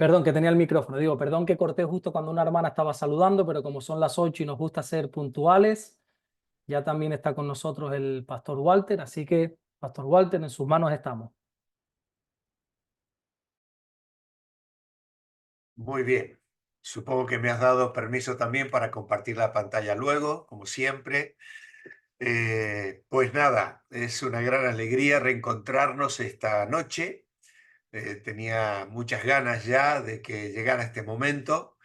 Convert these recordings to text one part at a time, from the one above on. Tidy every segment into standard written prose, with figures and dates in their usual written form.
Perdón, que tenía el micrófono. Digo, perdón que corté justo cuando una hermana estaba saludando, pero como son las 8 y nos gusta ser puntuales, ya también está con nosotros el pastor Walter. Así que, pastor Walter, en sus manos estamos. Muy bien. Supongo que me has dado permiso también para compartir la pantalla luego, como siempre. Pues nada, es una gran alegría reencontrarnos esta noche. Tenía muchas ganas ya de que llegara este momento.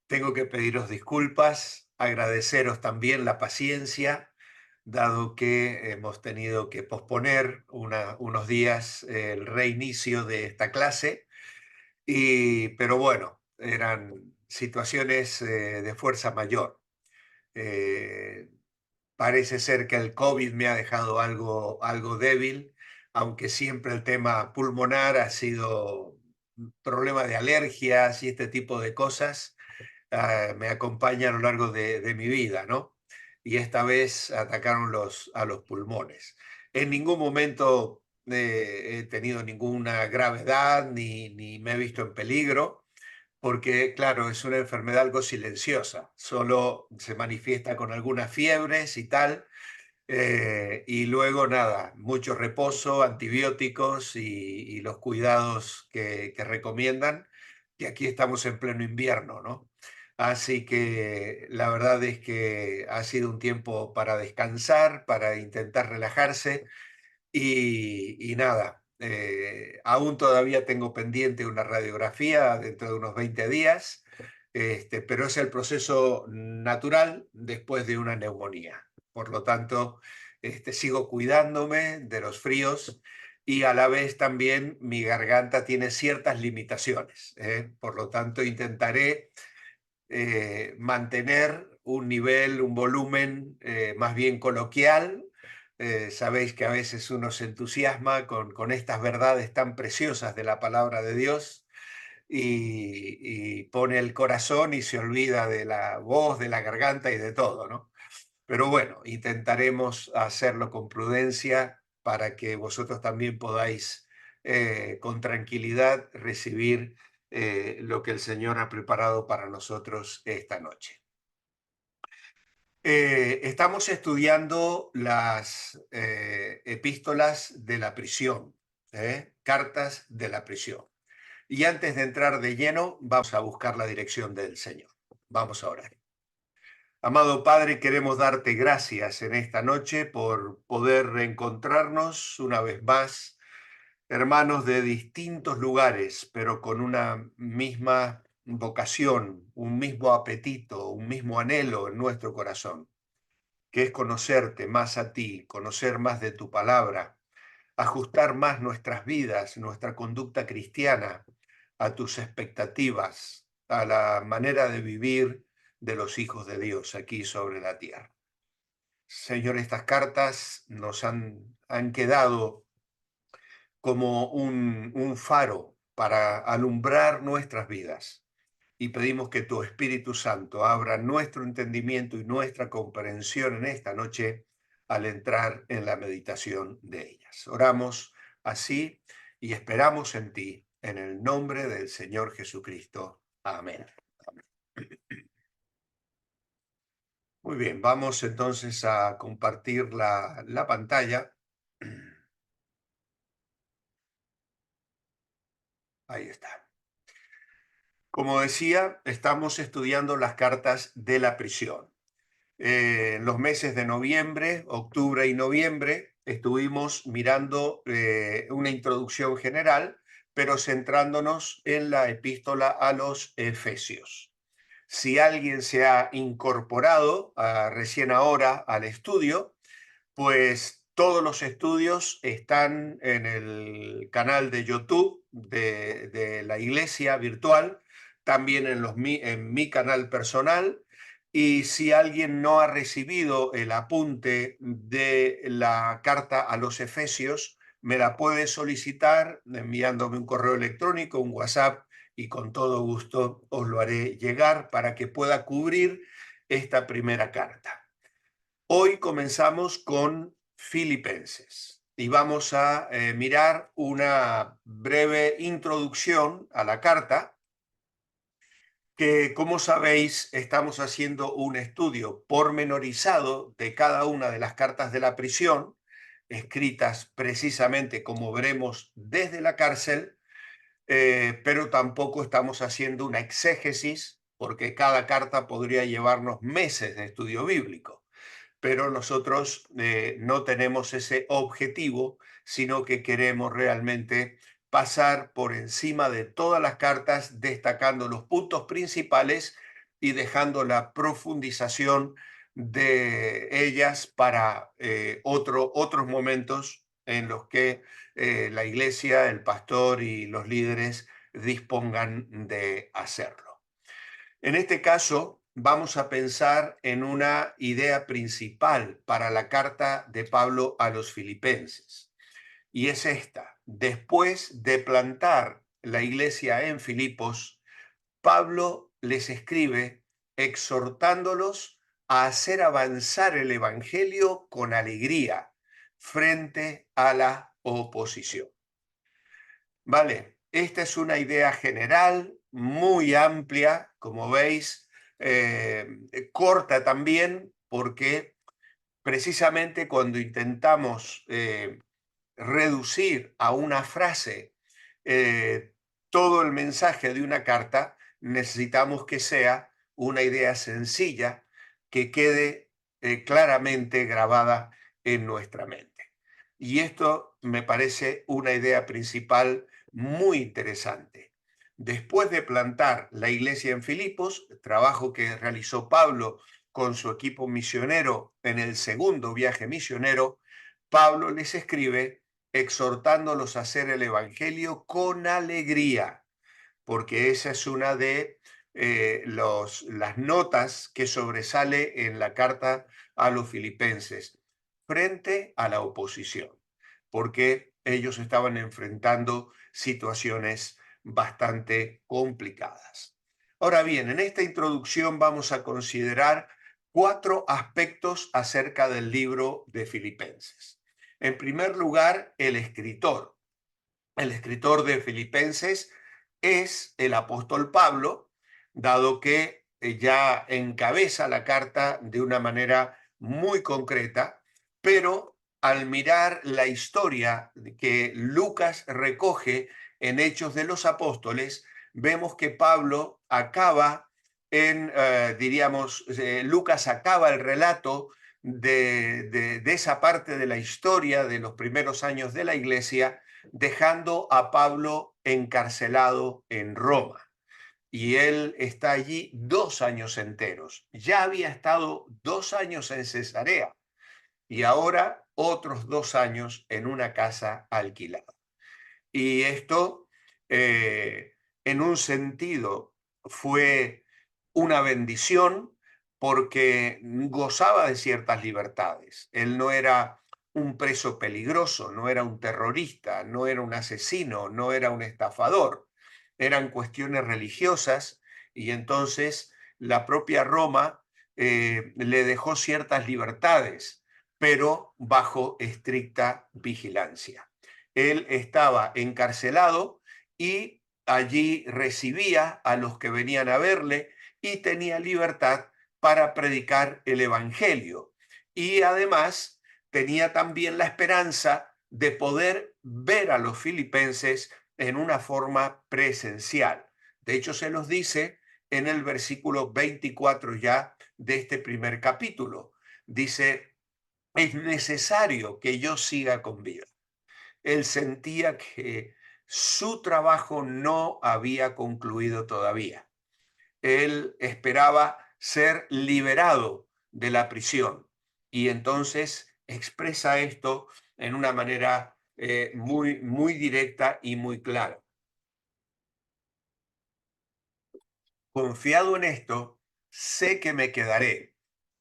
Tengo que pediros disculpas, agradeceros también la paciencia, dado que hemos tenido que posponer unos días el reinicio de esta clase. Pero bueno, eran situaciones de fuerza mayor. Eh, Parece ser que el COVID me ha dejado algo débil, aunque siempre el tema pulmonar ha sido un problema de alergias y este tipo de cosas. Me acompaña a lo largo de mi vida, ¿no? Y esta vez atacaron a los pulmones. En ningún momento he tenido ninguna gravedad ni me he visto en peligro, porque claro, es una enfermedad algo silenciosa, solo se manifiesta con algunas fiebres y tal, y luego nada, mucho reposo, antibióticos y los cuidados que recomiendan, que aquí estamos en pleno invierno, ¿no? Así que la verdad es que ha sido un tiempo para descansar, para intentar relajarse y nada, aún todavía tengo pendiente una radiografía dentro de unos 20 días, pero es el proceso natural después de una neumonía. Por lo tanto, sigo cuidándome de los fríos y a la vez también mi garganta tiene ciertas limitaciones, ¿eh? Por lo tanto, intentaré mantener un nivel, un volumen más bien coloquial. Sabéis que a veces uno se entusiasma con estas verdades tan preciosas de la palabra de Dios y pone el corazón y se olvida de la voz, de la garganta y de todo, ¿no? Pero bueno, intentaremos hacerlo con prudencia para que vosotros también podáis con tranquilidad recibir lo que el Señor ha preparado para nosotros esta noche. Estamos estudiando las epístolas de la prisión, cartas de la prisión. Y antes de entrar de lleno, vamos a buscar la dirección del Señor. Vamos a orar. Amado Padre, queremos darte gracias en esta noche por poder reencontrarnos una vez más, hermanos de distintos lugares, pero con una misma vocación, un mismo apetito, un mismo anhelo en nuestro corazón, que es conocerte más a ti, conocer más de tu palabra, ajustar más nuestras vidas, nuestra conducta cristiana a tus expectativas, a la manera de vivir de los hijos de Dios aquí sobre la tierra. Señor, estas cartas nos han quedado como un faro para alumbrar nuestras vidas. Y pedimos que tu Espíritu Santo abra nuestro entendimiento y nuestra comprensión en esta noche al entrar en la meditación de ellas. Oramos así y esperamos en ti, en el nombre del Señor Jesucristo. Amén. Muy bien, vamos entonces a compartir la pantalla. Ahí está. Como decía, estamos estudiando las cartas de la prisión. En los meses de noviembre, octubre y noviembre estuvimos mirando una introducción general, pero centrándonos en la epístola a los Efesios. Si alguien se ha incorporado recién ahora al estudio, pues todos los estudios están en el canal de YouTube de la iglesia virtual, también en mi canal personal. Y si alguien no ha recibido el apunte de la carta a los Efesios, me la puede solicitar enviándome un correo electrónico, un WhatsApp, y con todo gusto os lo haré llegar para que pueda cubrir esta primera carta. Hoy comenzamos con Filipenses y vamos a mirar una breve introducción a la carta que, como sabéis, estamos haciendo un estudio pormenorizado de cada una de las cartas de la prisión, escritas precisamente, como veremos, desde la cárcel, pero tampoco estamos haciendo una exégesis, porque cada carta podría llevarnos meses de estudio bíblico. Pero nosotros no tenemos ese objetivo, sino que queremos realmente pasar por encima de todas las cartas, destacando los puntos principales y dejando la profundización de ellas para otros momentos en los que la iglesia, el pastor y los líderes dispongan de hacerlo. En este caso, vamos a pensar en una idea principal para la carta de Pablo a los filipenses. Y es esta. Después de plantar la iglesia en Filipos, Pablo les escribe exhortándolos a hacer avanzar el evangelio con alegría frente a la oposición. Vale, esta es una idea general, muy amplia, como veis, corta también, porque precisamente cuando intentamos reducir a una frase eh, todo el mensaje de una carta, necesitamos que sea una idea sencilla que quede claramente grabada en nuestra mente. Y esto me parece una idea principal muy interesante. Después de plantar la iglesia en Filipos, trabajo que realizó Pablo con su equipo misionero en el segundo viaje misionero, Pablo les escribe exhortándolos a hacer el evangelio con alegría, porque esa es una de las notas que sobresale en la carta a los filipenses frente a la oposición, porque ellos estaban enfrentando situaciones bastante complicadas. Ahora bien, en esta introducción vamos a considerar 4 aspectos acerca del libro de Filipenses. En primer lugar, el escritor. El escritor de Filipenses es el apóstol Pablo, dado que ya encabeza la carta de una manera muy concreta, pero al mirar la historia que Lucas recoge en Hechos de los Apóstoles, vemos que Pablo acaba diríamos, Lucas acaba el relato de esa parte de la historia de los primeros años de la iglesia, dejando a Pablo encarcelado en Roma. Y él está allí 2 años enteros. Ya había estado 2 años en Cesarea y ahora otros 2 años en una casa alquilada. Y esto, en un sentido, fue una bendición porque gozaba de ciertas libertades. Él no era un preso peligroso, no era un terrorista, no era un asesino, no era un estafador. Eran cuestiones religiosas y entonces la propia Roma le dejó ciertas libertades, pero bajo estricta vigilancia. Él estaba encarcelado y allí recibía a los que venían a verle y tenía libertad para predicar el evangelio. Y además tenía también la esperanza de poder ver a los filipenses en una forma presencial. De hecho, se los dice en el versículo 24 ya de este primer capítulo. Dice, es necesario que yo siga con vida. Él sentía que su trabajo no había concluido todavía. Él esperaba ser liberado de la prisión y entonces expresa esto en una manera muy directa y muy clara. Confiado en esto, sé que me quedaré,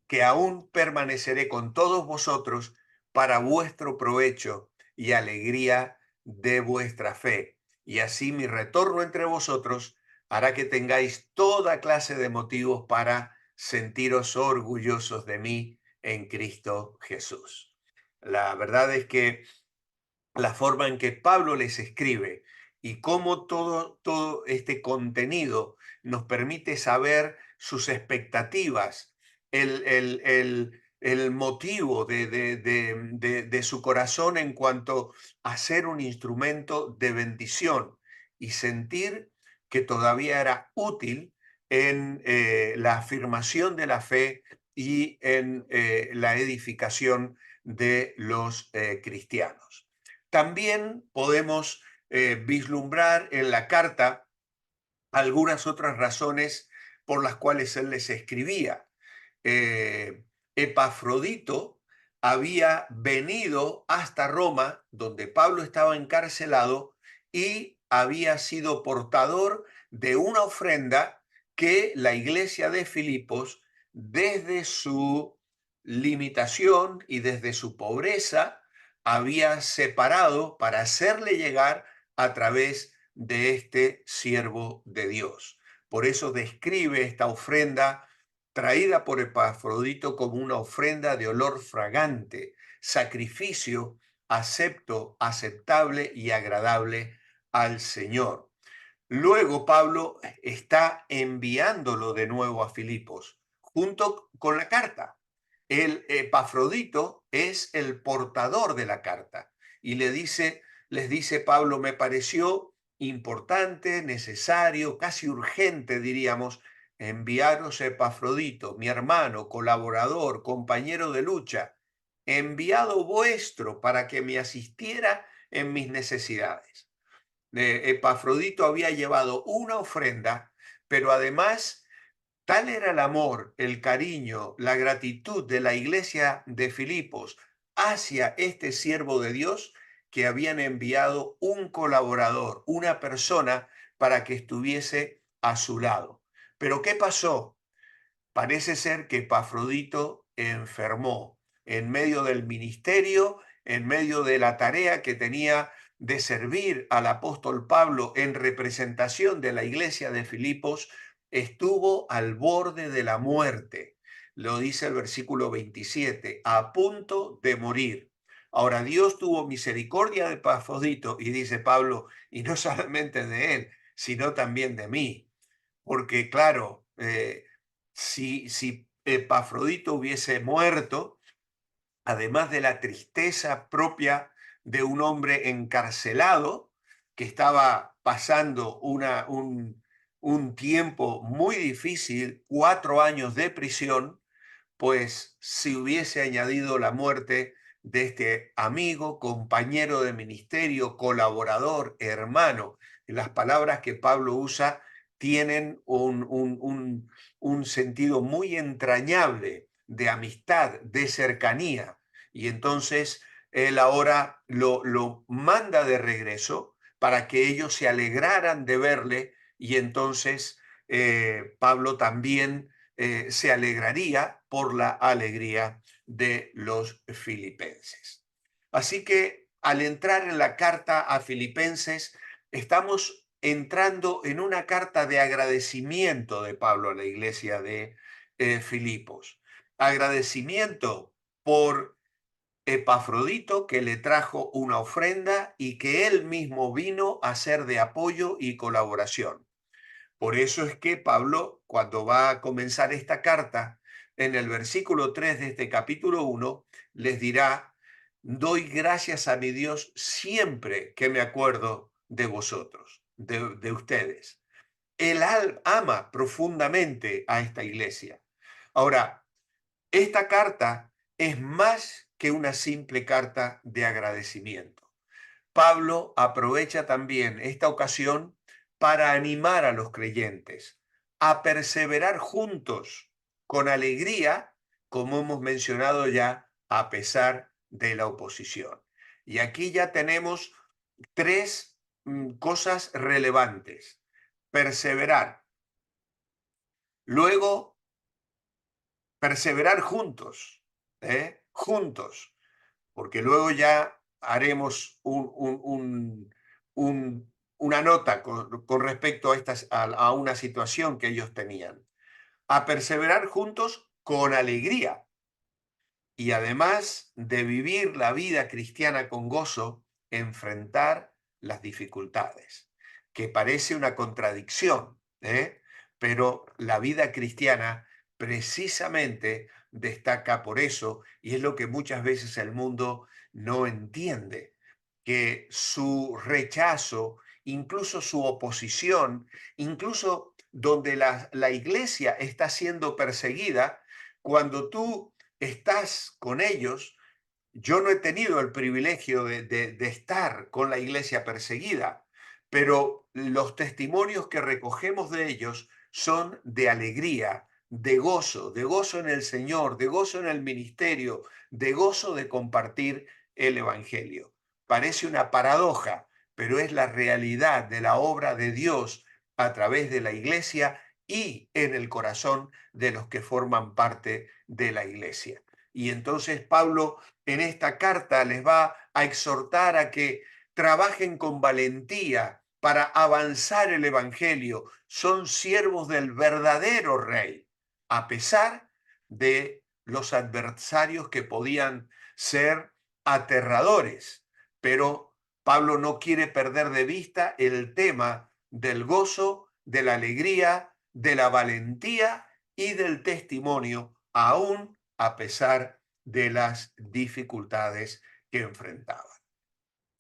que aún permaneceré con todos vosotros para vuestro provecho y alegría de vuestra fe. Y así mi retorno entre vosotros hará que tengáis toda clase de motivos para sentiros orgullosos de mí en Cristo Jesús. La verdad es que la forma en que Pablo les escribe y cómo todo este contenido nos permite saber sus expectativas, el motivo de su corazón en cuanto a ser un instrumento de bendición y sentir que todavía era útil en la afirmación de la fe y en la edificación de los cristianos. También podemos vislumbrar en la carta algunas otras razones por las cuales él les escribía. Epafrodito había venido hasta Roma, donde Pablo estaba encarcelado, y había sido portador de una ofrenda que la iglesia de Filipos, desde su limitación y desde su pobreza, había separado para hacerle llegar a través de este siervo de Dios. Por eso describe esta ofrenda traída por Epafrodito como una ofrenda de olor fragante, sacrificio acepto, aceptable y agradable al Señor. Luego Pablo está enviándolo de nuevo a Filipos, junto con la carta. El Epafrodito es el portador de la carta y les dice Pablo, me pareció importante, necesario, casi urgente, diríamos, enviaros a Epafrodito, mi hermano, colaborador, compañero de lucha, enviado vuestro para que me asistiera en mis necesidades. Epafrodito había llevado una ofrenda, pero además tal era el amor, el cariño, la gratitud de la iglesia de Filipos hacia este siervo de Dios que habían enviado un colaborador, una persona para que estuviese a su lado. Pero ¿qué pasó? Parece ser que Epafrodito enfermó en medio del ministerio, en medio de la tarea que tenía de servir al apóstol Pablo en representación de la iglesia de Filipos, estuvo al borde de la muerte. Lo dice el versículo 27, a punto de morir. Ahora Dios tuvo misericordia de Epafrodito y dice Pablo, y no solamente de él, sino también de mí. Porque claro, si Epafrodito hubiese muerto, además de la tristeza propia de un hombre encarcelado que estaba pasando un tiempo muy difícil, 4 años de prisión, pues si hubiese añadido la muerte de este amigo, compañero de ministerio, colaborador, hermano, las palabras que Pablo usa tienen un sentido muy entrañable de amistad, de cercanía. Y entonces él ahora lo manda de regreso para que ellos se alegraran de verle y entonces Pablo también se alegraría por la alegría de los filipenses. Así que al entrar en la carta a Filipenses, estamos entrando en una carta de agradecimiento de Pablo a la iglesia de Filipos. Agradecimiento por Epafrodito, que le trajo una ofrenda y que él mismo vino a ser de apoyo y colaboración. Por eso es que Pablo, cuando va a comenzar esta carta, en el versículo 3 de este capítulo 1, les dirá, doy gracias a mi Dios siempre que me acuerdo de vosotros, de ustedes. Él ama profundamente a esta iglesia. Ahora, esta carta es más que una simple carta de agradecimiento. Pablo aprovecha también esta ocasión para animar a los creyentes a perseverar juntos con alegría, como hemos mencionado ya, a pesar de la oposición. Y aquí ya tenemos tres cosas relevantes. Perseverar. Luego, perseverar juntos, juntos, porque luego ya haremos una nota con respecto a una situación que ellos tenían. A perseverar juntos con alegría y además de vivir la vida cristiana con gozo, enfrentar las dificultades, que parece una contradicción, pero la vida cristiana precisamente destaca por eso, y es lo que muchas veces el mundo no entiende, que su rechazo, incluso su oposición, incluso donde la iglesia está siendo perseguida, cuando tú estás con ellos, yo no he tenido el privilegio de estar con la iglesia perseguida, pero los testimonios que recogemos de ellos son de alegría, de gozo en el Señor, de gozo en el ministerio, de gozo de compartir el Evangelio. Parece una paradoja, pero es la realidad de la obra de Dios a través de la iglesia y en el corazón de los que forman parte de la iglesia. Y entonces Pablo en esta carta les va a exhortar a que trabajen con valentía para avanzar el Evangelio. Son siervos del verdadero Rey, a pesar de los adversarios que podían ser aterradores. Pero Pablo no quiere perder de vista el tema del gozo, de la alegría, de la valentía y del testimonio, aún a pesar de las dificultades que enfrentaban.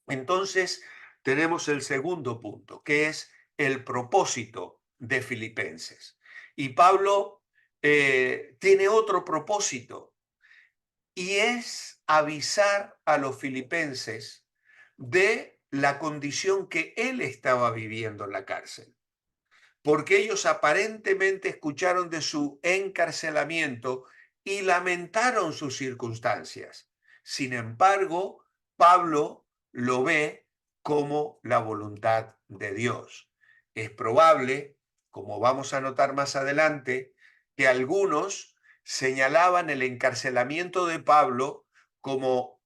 Entonces, tenemos el segundo punto, que es el propósito de Filipenses. Y Pablo tiene otro propósito, y es avisar a los filipenses de la condición que él estaba viviendo en la cárcel, porque ellos aparentemente escucharon de su encarcelamiento y lamentaron sus circunstancias. Sin embargo, Pablo lo ve como la voluntad de Dios. Es probable, como vamos a notar más adelante, que algunos señalaban el encarcelamiento de Pablo como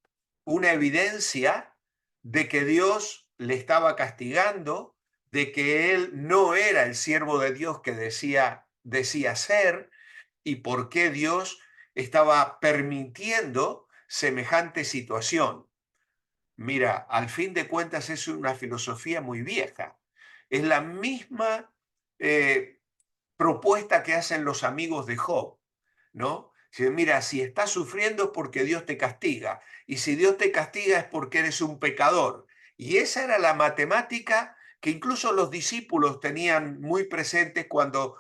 una evidencia de que Dios le estaba castigando, de que él no era el siervo de Dios que decía ser, y por qué Dios estaba permitiendo semejante situación. Mira, al fin de cuentas es una filosofía muy vieja. Es la misma eh, propuesta que hacen los amigos de Job, ¿no? Mira, si estás sufriendo es porque Dios te castiga, y si Dios te castiga es porque eres un pecador. Y esa era la matemática que incluso los discípulos tenían muy presentes cuando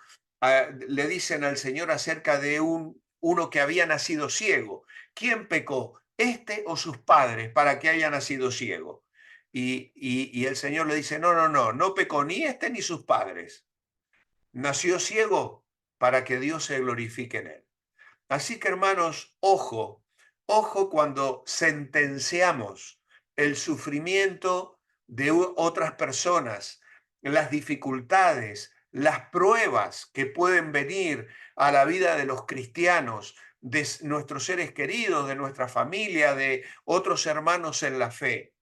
le dicen al Señor acerca de uno que había nacido ciego. ¿Quién pecó, este o sus padres, para que haya nacido ciego? Y el Señor le dice, no, no, no, no pecó ni este ni sus padres. Nació ciego para que Dios se glorifique en él. Así que, hermanos, ojo, ojo cuando sentenciamos el sufrimiento de otras personas, las dificultades, las pruebas que pueden venir a la vida de los cristianos, de nuestros seres queridos, de nuestra familia, de otros hermanos en la fe.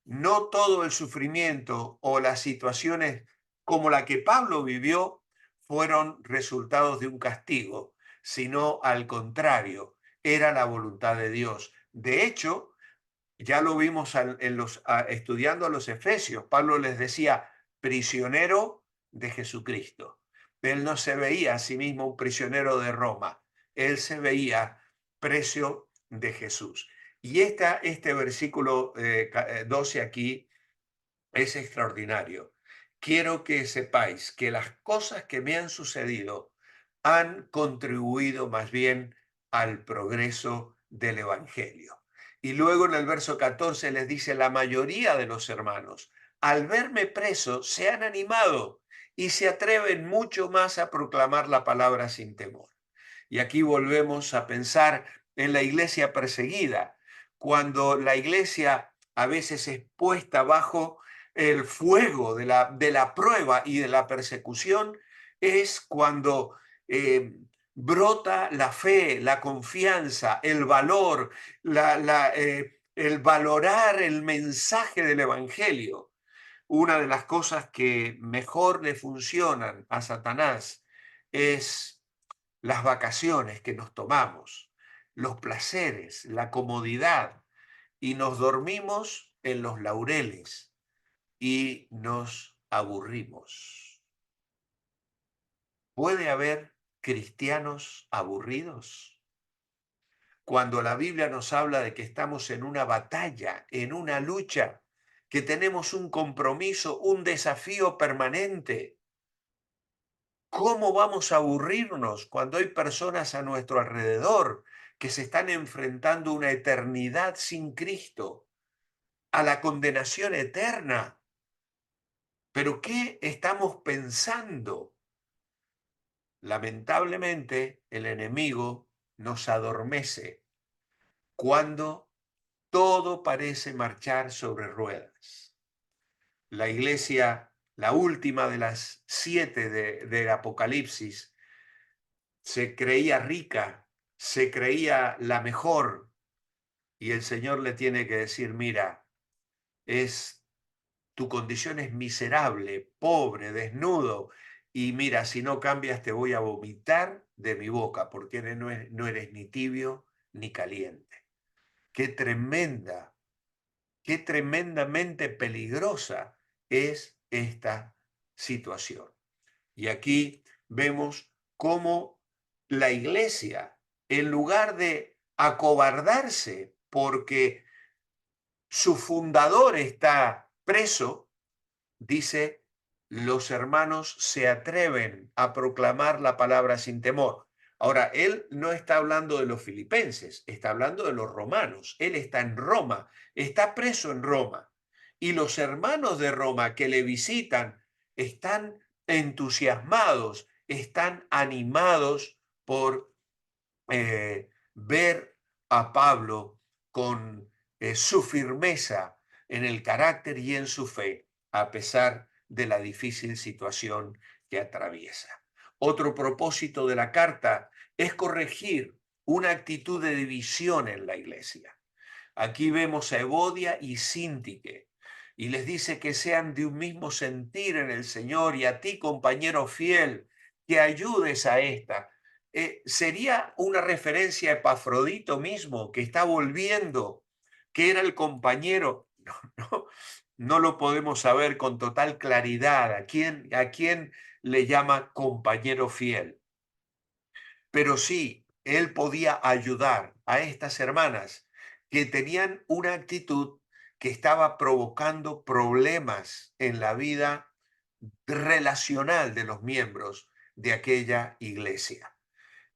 No todo el sufrimiento o las situaciones como la que Pablo vivió fueron resultados de un castigo, sino al contrario, era la voluntad de Dios. De hecho, ya lo vimos estudiando a los Efesios. Pablo les decía, prisionero de Jesucristo. Él no se veía a sí mismo un prisionero de Roma. Él se veía preso de Jesús. Y este versículo 12 aquí es extraordinario. Quiero que sepáis que las cosas que me han sucedido han contribuido más bien al progreso del Evangelio. Y luego en el verso 14 les dice, la mayoría de los hermanos, al verme preso, se han animado y se atreven mucho más a proclamar la palabra sin temor. Y aquí volvemos a pensar en la iglesia perseguida, cuando la iglesia a veces es puesta bajo el fuego de la prueba y de la persecución, es cuando brota la fe, la confianza, el valor, el valorar el mensaje del Evangelio. Una de las cosas que mejor le funcionan a Satanás es las vacaciones que nos tomamos, los placeres, la comodidad, y nos dormimos en los laureles y nos aburrimos. ¿Puede haber cristianos aburridos? Cuando la Biblia nos habla de que estamos en una batalla, en una lucha, que tenemos un compromiso, un desafío permanente. ¿Cómo vamos a aburrirnos cuando hay personas a nuestro alrededor que se están enfrentando una eternidad sin Cristo, a la condenación eterna? ¿Pero qué estamos pensando? Lamentablemente, el enemigo nos adormece cuando todo parece marchar sobre ruedas. La iglesia, la última de las 7 del Apocalipsis, se creía rica, se creía la mejor, y el Señor le tiene que decir, mira, tu condición es miserable, pobre, desnudo, y mira, si no cambias te voy a vomitar de mi boca, porque no eres ni tibio ni caliente. Qué tremenda, qué tremendamente peligrosa es esta situación. Y aquí vemos cómo la iglesia, en lugar de acobardarse porque su fundador está preso, dice, los hermanos se atreven a proclamar la palabra sin temor. Ahora, él no está hablando de los filipenses, está hablando de los romanos. Él está en Roma, está preso en Roma. Y los hermanos de Roma que le visitan están entusiasmados, están animados por ver a Pablo con su firmeza en el carácter y en su fe, a pesar de la difícil situación que atraviesa. Otro propósito de la carta es corregir una actitud de división en la iglesia. Aquí vemos a Evodia y Síntique, y les dice que sean de un mismo sentir en el Señor, y a ti, compañero fiel, que ayudes a esta. Sería una referencia a Epafrodito mismo, que está volviendo, que era el compañero. No, no lo podemos saber con total claridad a quién le llama compañero fiel. Pero sí, él podía ayudar a estas hermanas que tenían una actitud que estaba provocando problemas en la vida relacional de los miembros de aquella iglesia.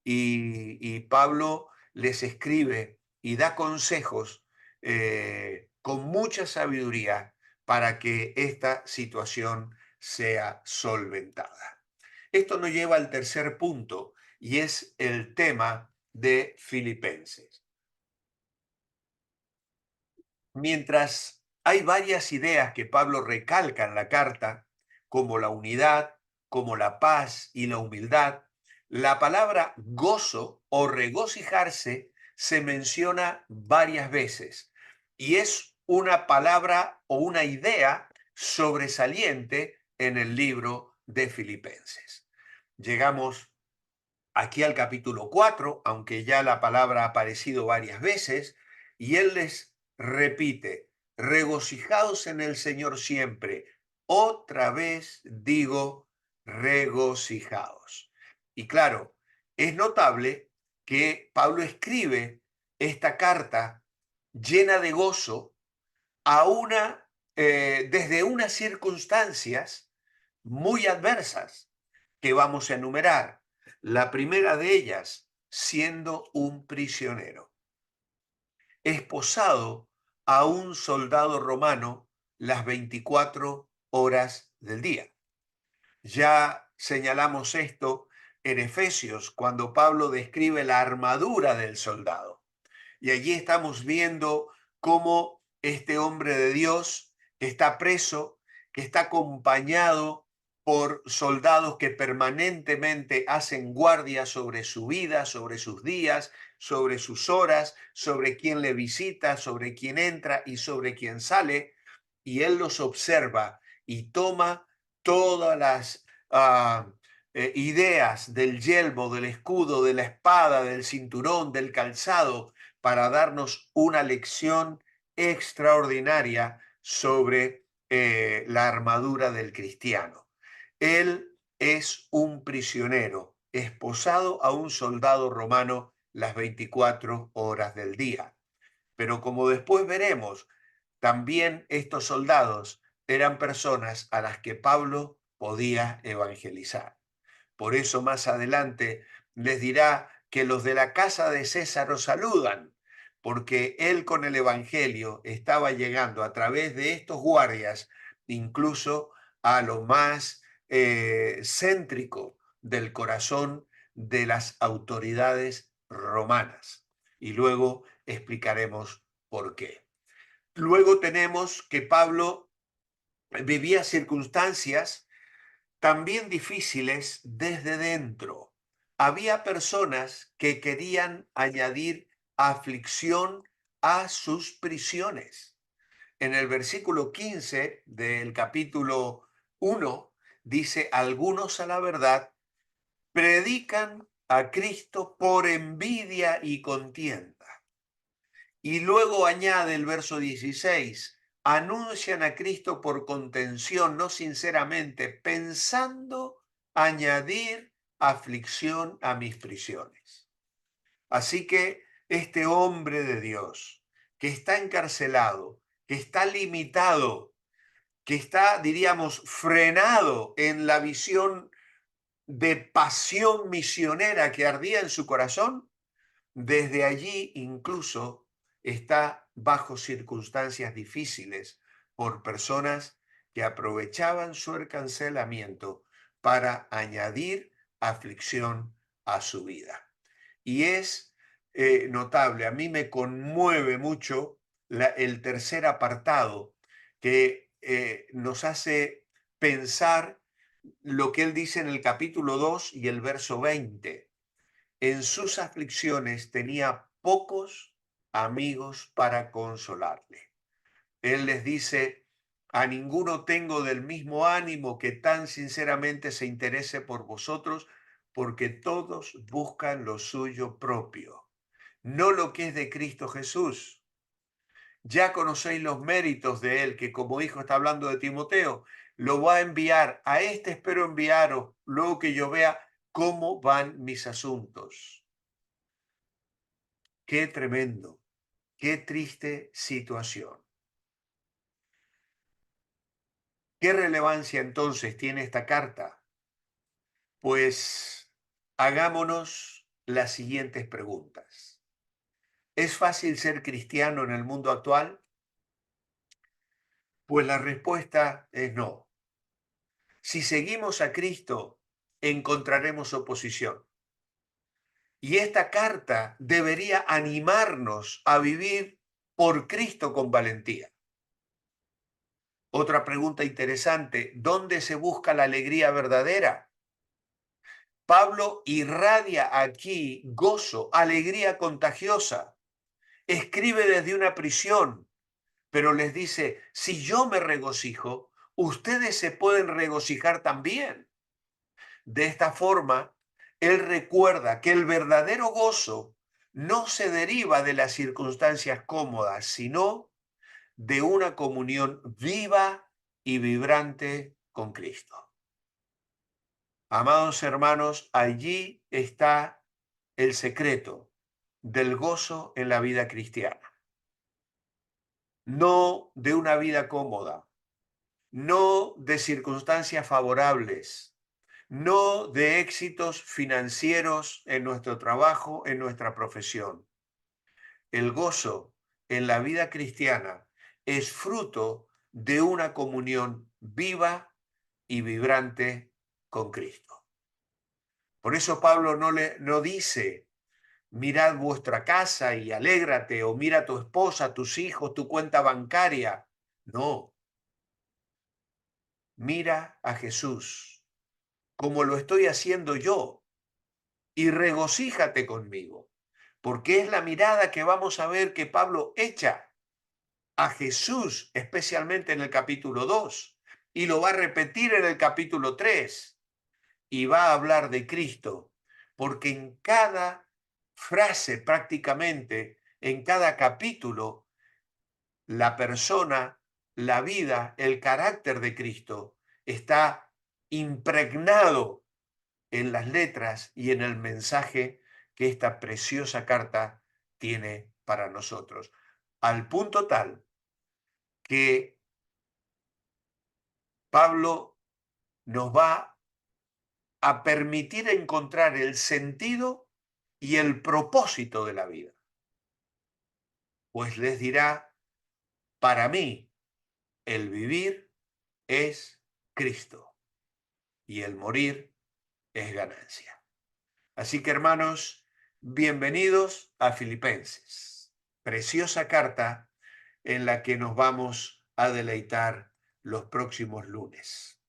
Y Pablo les escribe y da consejos con mucha sabiduría para que esta situación sea solventada. Esto nos lleva al tercer punto y es el tema de Filipenses. Mientras hay varias ideas que Pablo recalca en la carta, como la unidad, como la paz y la humildad, la palabra gozo o regocijarse se menciona varias veces y es una palabra o una idea sobresaliente en el libro de Filipenses. Llegamos aquí al capítulo 4, aunque ya la palabra ha aparecido varias veces, y él les repite, regocijaos en el Señor siempre. Otra vez digo, regocijaos. Y claro, es notable que Pablo escribe esta carta llena de gozo desde unas circunstancias muy adversas que vamos a enumerar. La primera de ellas, siendo un prisionero, esposado a un soldado romano las 24 horas del día. Ya señalamos esto en Efesios, cuando Pablo describe la armadura del soldado. Y allí estamos viendo cómo este hombre de Dios que está preso, que está acompañado por soldados que permanentemente hacen guardia sobre su vida, sobre sus días, sobre sus horas, sobre quién le visita, sobre quién entra y sobre quién sale, y él los observa y toma todas las ideas del yelmo, del escudo, de la espada, del cinturón, del calzado, para darnos una lección extraordinaria sobre la armadura del cristiano. Él es un prisionero, esposado a un soldado romano las 24 horas del día. Pero como después veremos, también estos soldados eran personas a las que Pablo podía evangelizar. Por eso más adelante les dirá que los de la casa de César os saludan, porque él con el evangelio estaba llegando a través de estos guardias, incluso a lo más céntrico del corazón de las autoridades romanas. Y luego explicaremos por qué. Luego tenemos que Pablo vivía circunstancias también difíciles desde dentro. Había personas que querían añadir aflicción a sus prisiones. En el versículo 15 del capítulo 1 dice, algunos a la verdad predican a Cristo por envidia y contienda. Y luego añade el verso 16, anuncian a Cristo por contención, no sinceramente, pensando añadir aflicción a mis prisiones. Así que este hombre de Dios, que está encarcelado, que está limitado, que está, diríamos, frenado en la visión de pasión misionera que ardía en su corazón, desde allí incluso está bajo circunstancias difíciles por personas que aprovechaban su encarcelamiento para añadir aflicción a su vida. Y es notable, a mí me conmueve mucho el tercer apartado que nos hace pensar lo que él dice en el capítulo 2 y el verso 20. En sus aflicciones tenía pocos amigos para consolarle. Él les dice, a ninguno tengo del mismo ánimo que tan sinceramente se interese por vosotros, porque todos buscan lo suyo propio, no lo que es de Cristo Jesús. Ya conocéis los méritos de él, que como hijo está hablando de Timoteo, lo va a enviar. A este espero enviaros, luego que yo vea cómo van mis asuntos. Qué tremendo, qué triste situación. ¿Qué relevancia entonces tiene esta carta? Pues hagámonos las siguientes preguntas. ¿Es fácil ser cristiano en el mundo actual? Pues la respuesta es no. Si seguimos a Cristo, encontraremos oposición. Y esta carta debería animarnos a vivir por Cristo con valentía. Otra pregunta interesante, ¿dónde se busca la alegría verdadera? Pablo irradia aquí gozo, alegría contagiosa. Escribe desde una prisión, pero les dice, si yo me regocijo, ustedes se pueden regocijar también. De esta forma, él recuerda que el verdadero gozo no se deriva de las circunstancias cómodas, sino de una comunión viva y vibrante con Cristo. Amados hermanos, allí está el secreto del gozo en la vida cristiana. No de una vida cómoda, no de circunstancias favorables, no de éxitos financieros en nuestro trabajo, en nuestra profesión. El gozo en la vida cristiana es fruto de una comunión viva y vibrante con Cristo. Por eso Pablo no dice, mirad vuestra casa y alégrate, o mira a tu esposa, tus hijos, tu cuenta bancaria. No. Mira a Jesús, como lo estoy haciendo yo, y regocíjate conmigo, porque es la mirada que vamos a ver que Pablo echa a Jesús, especialmente en el capítulo 2, y lo va a repetir en el capítulo 3, y va a hablar de Cristo, porque en cada frase prácticamente, en cada capítulo, la persona, la vida, el carácter de Cristo está impregnado en las letras y en el mensaje que esta preciosa carta tiene para nosotros, al punto tal que Pablo nos va a permitir encontrar el sentido y el propósito de la vida. Pues les dirá, para mí el vivir es Cristo y el morir es ganancia. Así que hermanos, bienvenidos a Filipenses, preciosa carta en la que nos vamos a deleitar los próximos lunes.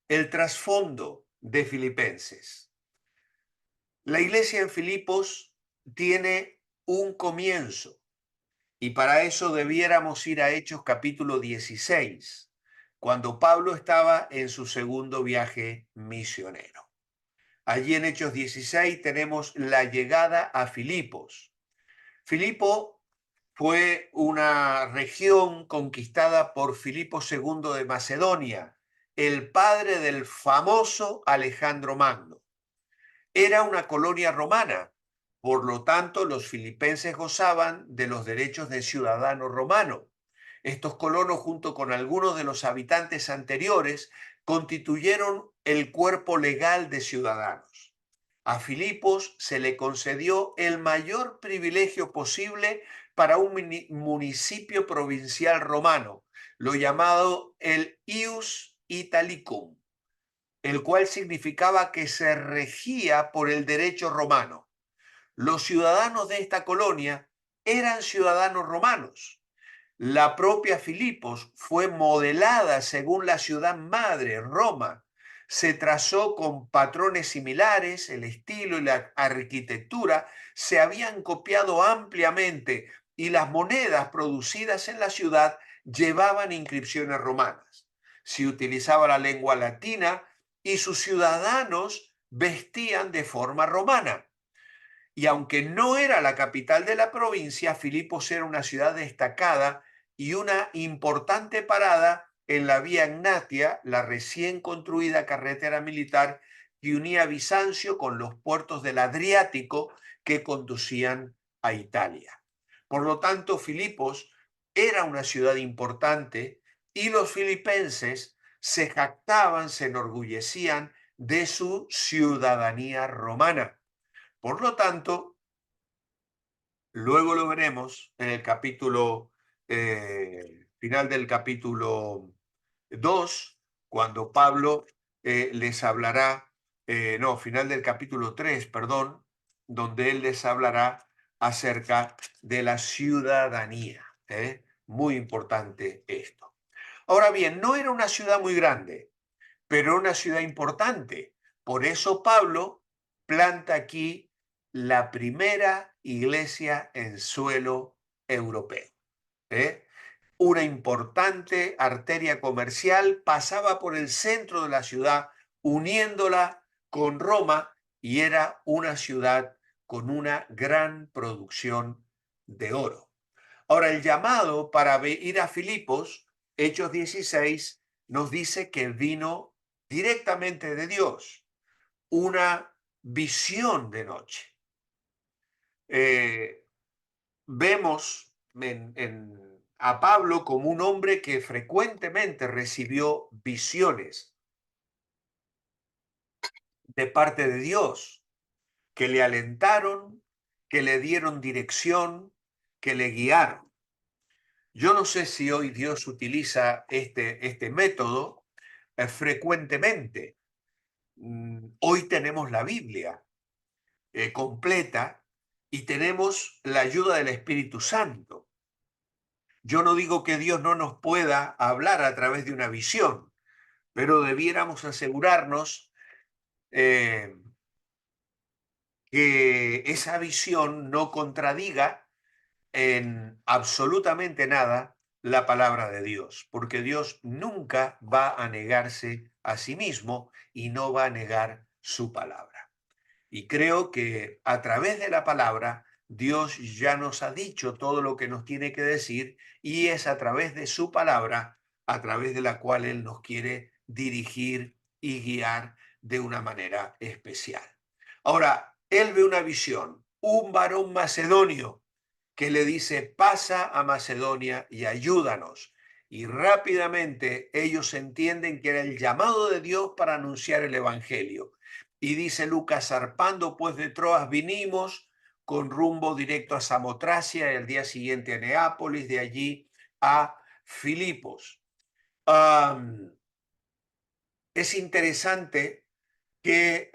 El trasfondo de Filipenses. La iglesia en Filipos tiene un comienzo y para eso debiéramos ir a Hechos capítulo 16, cuando Pablo estaba en su segundo viaje misionero. Allí en Hechos 16 tenemos la llegada a Filipos. Filipo fue una región conquistada por Filipo II de Macedonia, el padre del famoso Alejandro Magno. Era una colonia romana, por lo tanto los filipenses gozaban de los derechos de ciudadano romano. Estos colonos, junto con algunos de los habitantes anteriores, constituyeron el cuerpo legal de ciudadanos. A Filipos se le concedió el mayor privilegio posible para un municipio provincial romano, lo llamado el Ius Italicum, el cual significaba que se regía por el derecho romano. Los ciudadanos de esta colonia eran ciudadanos romanos. La propia Filipos fue modelada según la ciudad madre, Roma. Se trazó con patrones similares, el estilo y la arquitectura se habían copiado ampliamente y las monedas producidas en la ciudad llevaban inscripciones romanas. Se utilizaba la lengua latina y sus ciudadanos vestían de forma romana. Y aunque no era la capital de la provincia, Filipos era una ciudad destacada y una importante parada en la Vía Egnatia, la recién construida carretera militar que unía Bizancio con los puertos del Adriático que conducían a Italia. Por lo tanto, Filipos era una ciudad importante y los filipenses se jactaban, se enorgullecían de su ciudadanía romana. Por lo tanto, luego lo veremos en el capítulo, final del capítulo 2, cuando Pablo les hablará, final del capítulo 3, perdón, donde él les hablará acerca de la ciudadanía. Muy importante esto. Ahora bien, no era una ciudad muy grande, pero una ciudad importante. Por eso Pablo planta aquí la primera iglesia en suelo europeo. Una importante arteria comercial pasaba por el centro de la ciudad, uniéndola con Roma, y era una ciudad con una gran producción de oro. Ahora, el llamado para ir a Filipos, Hechos 16, nos dice que vino directamente de Dios, una visión de noche. Vemos a Pablo como un hombre que frecuentemente recibió visiones de parte de Dios, que le alentaron, que le dieron dirección, que le guiaron. Yo no sé si hoy Dios utiliza este método frecuentemente. Hoy tenemos la Biblia completa y tenemos la ayuda del Espíritu Santo. Yo no digo que Dios no nos pueda hablar a través de una visión, pero debiéramos asegurarnos que esa visión no contradiga en absolutamente nada la palabra de Dios, porque Dios nunca va a negarse a sí mismo y no va a negar su palabra. Y creo que a través de la palabra Dios ya nos ha dicho todo lo que nos tiene que decir y es a través de su palabra a través de la cual Él nos quiere dirigir y guiar de una manera especial. Ahora, él ve una visión, un varón macedonio que le dice, pasa a Macedonia y ayúdanos. Y rápidamente ellos entienden que era el llamado de Dios para anunciar el Evangelio. Y dice Lucas, zarpando pues de Troas vinimos con rumbo directo a Samotracia y al día siguiente a Neápolis, de allí a Filipos. Es interesante que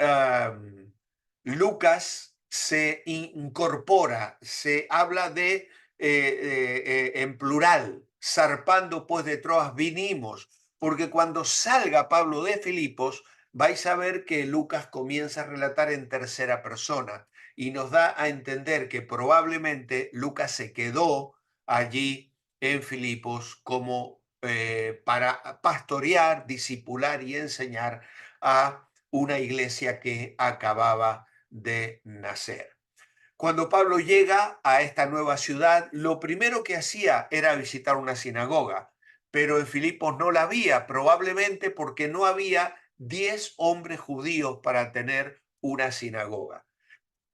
Lucas se incorpora, se habla de en plural, zarpando pues de Troas vinimos, porque cuando salga Pablo de Filipos, vais a ver que Lucas comienza a relatar en tercera persona y nos da a entender que probablemente Lucas se quedó allí en Filipos como para pastorear, discipular y enseñar a una iglesia que acababa de nacer. Cuando Pablo llega a esta nueva ciudad, lo primero que hacía era visitar una sinagoga, pero en Filipos no la había, probablemente porque no había 10 hombres judíos para tener una sinagoga.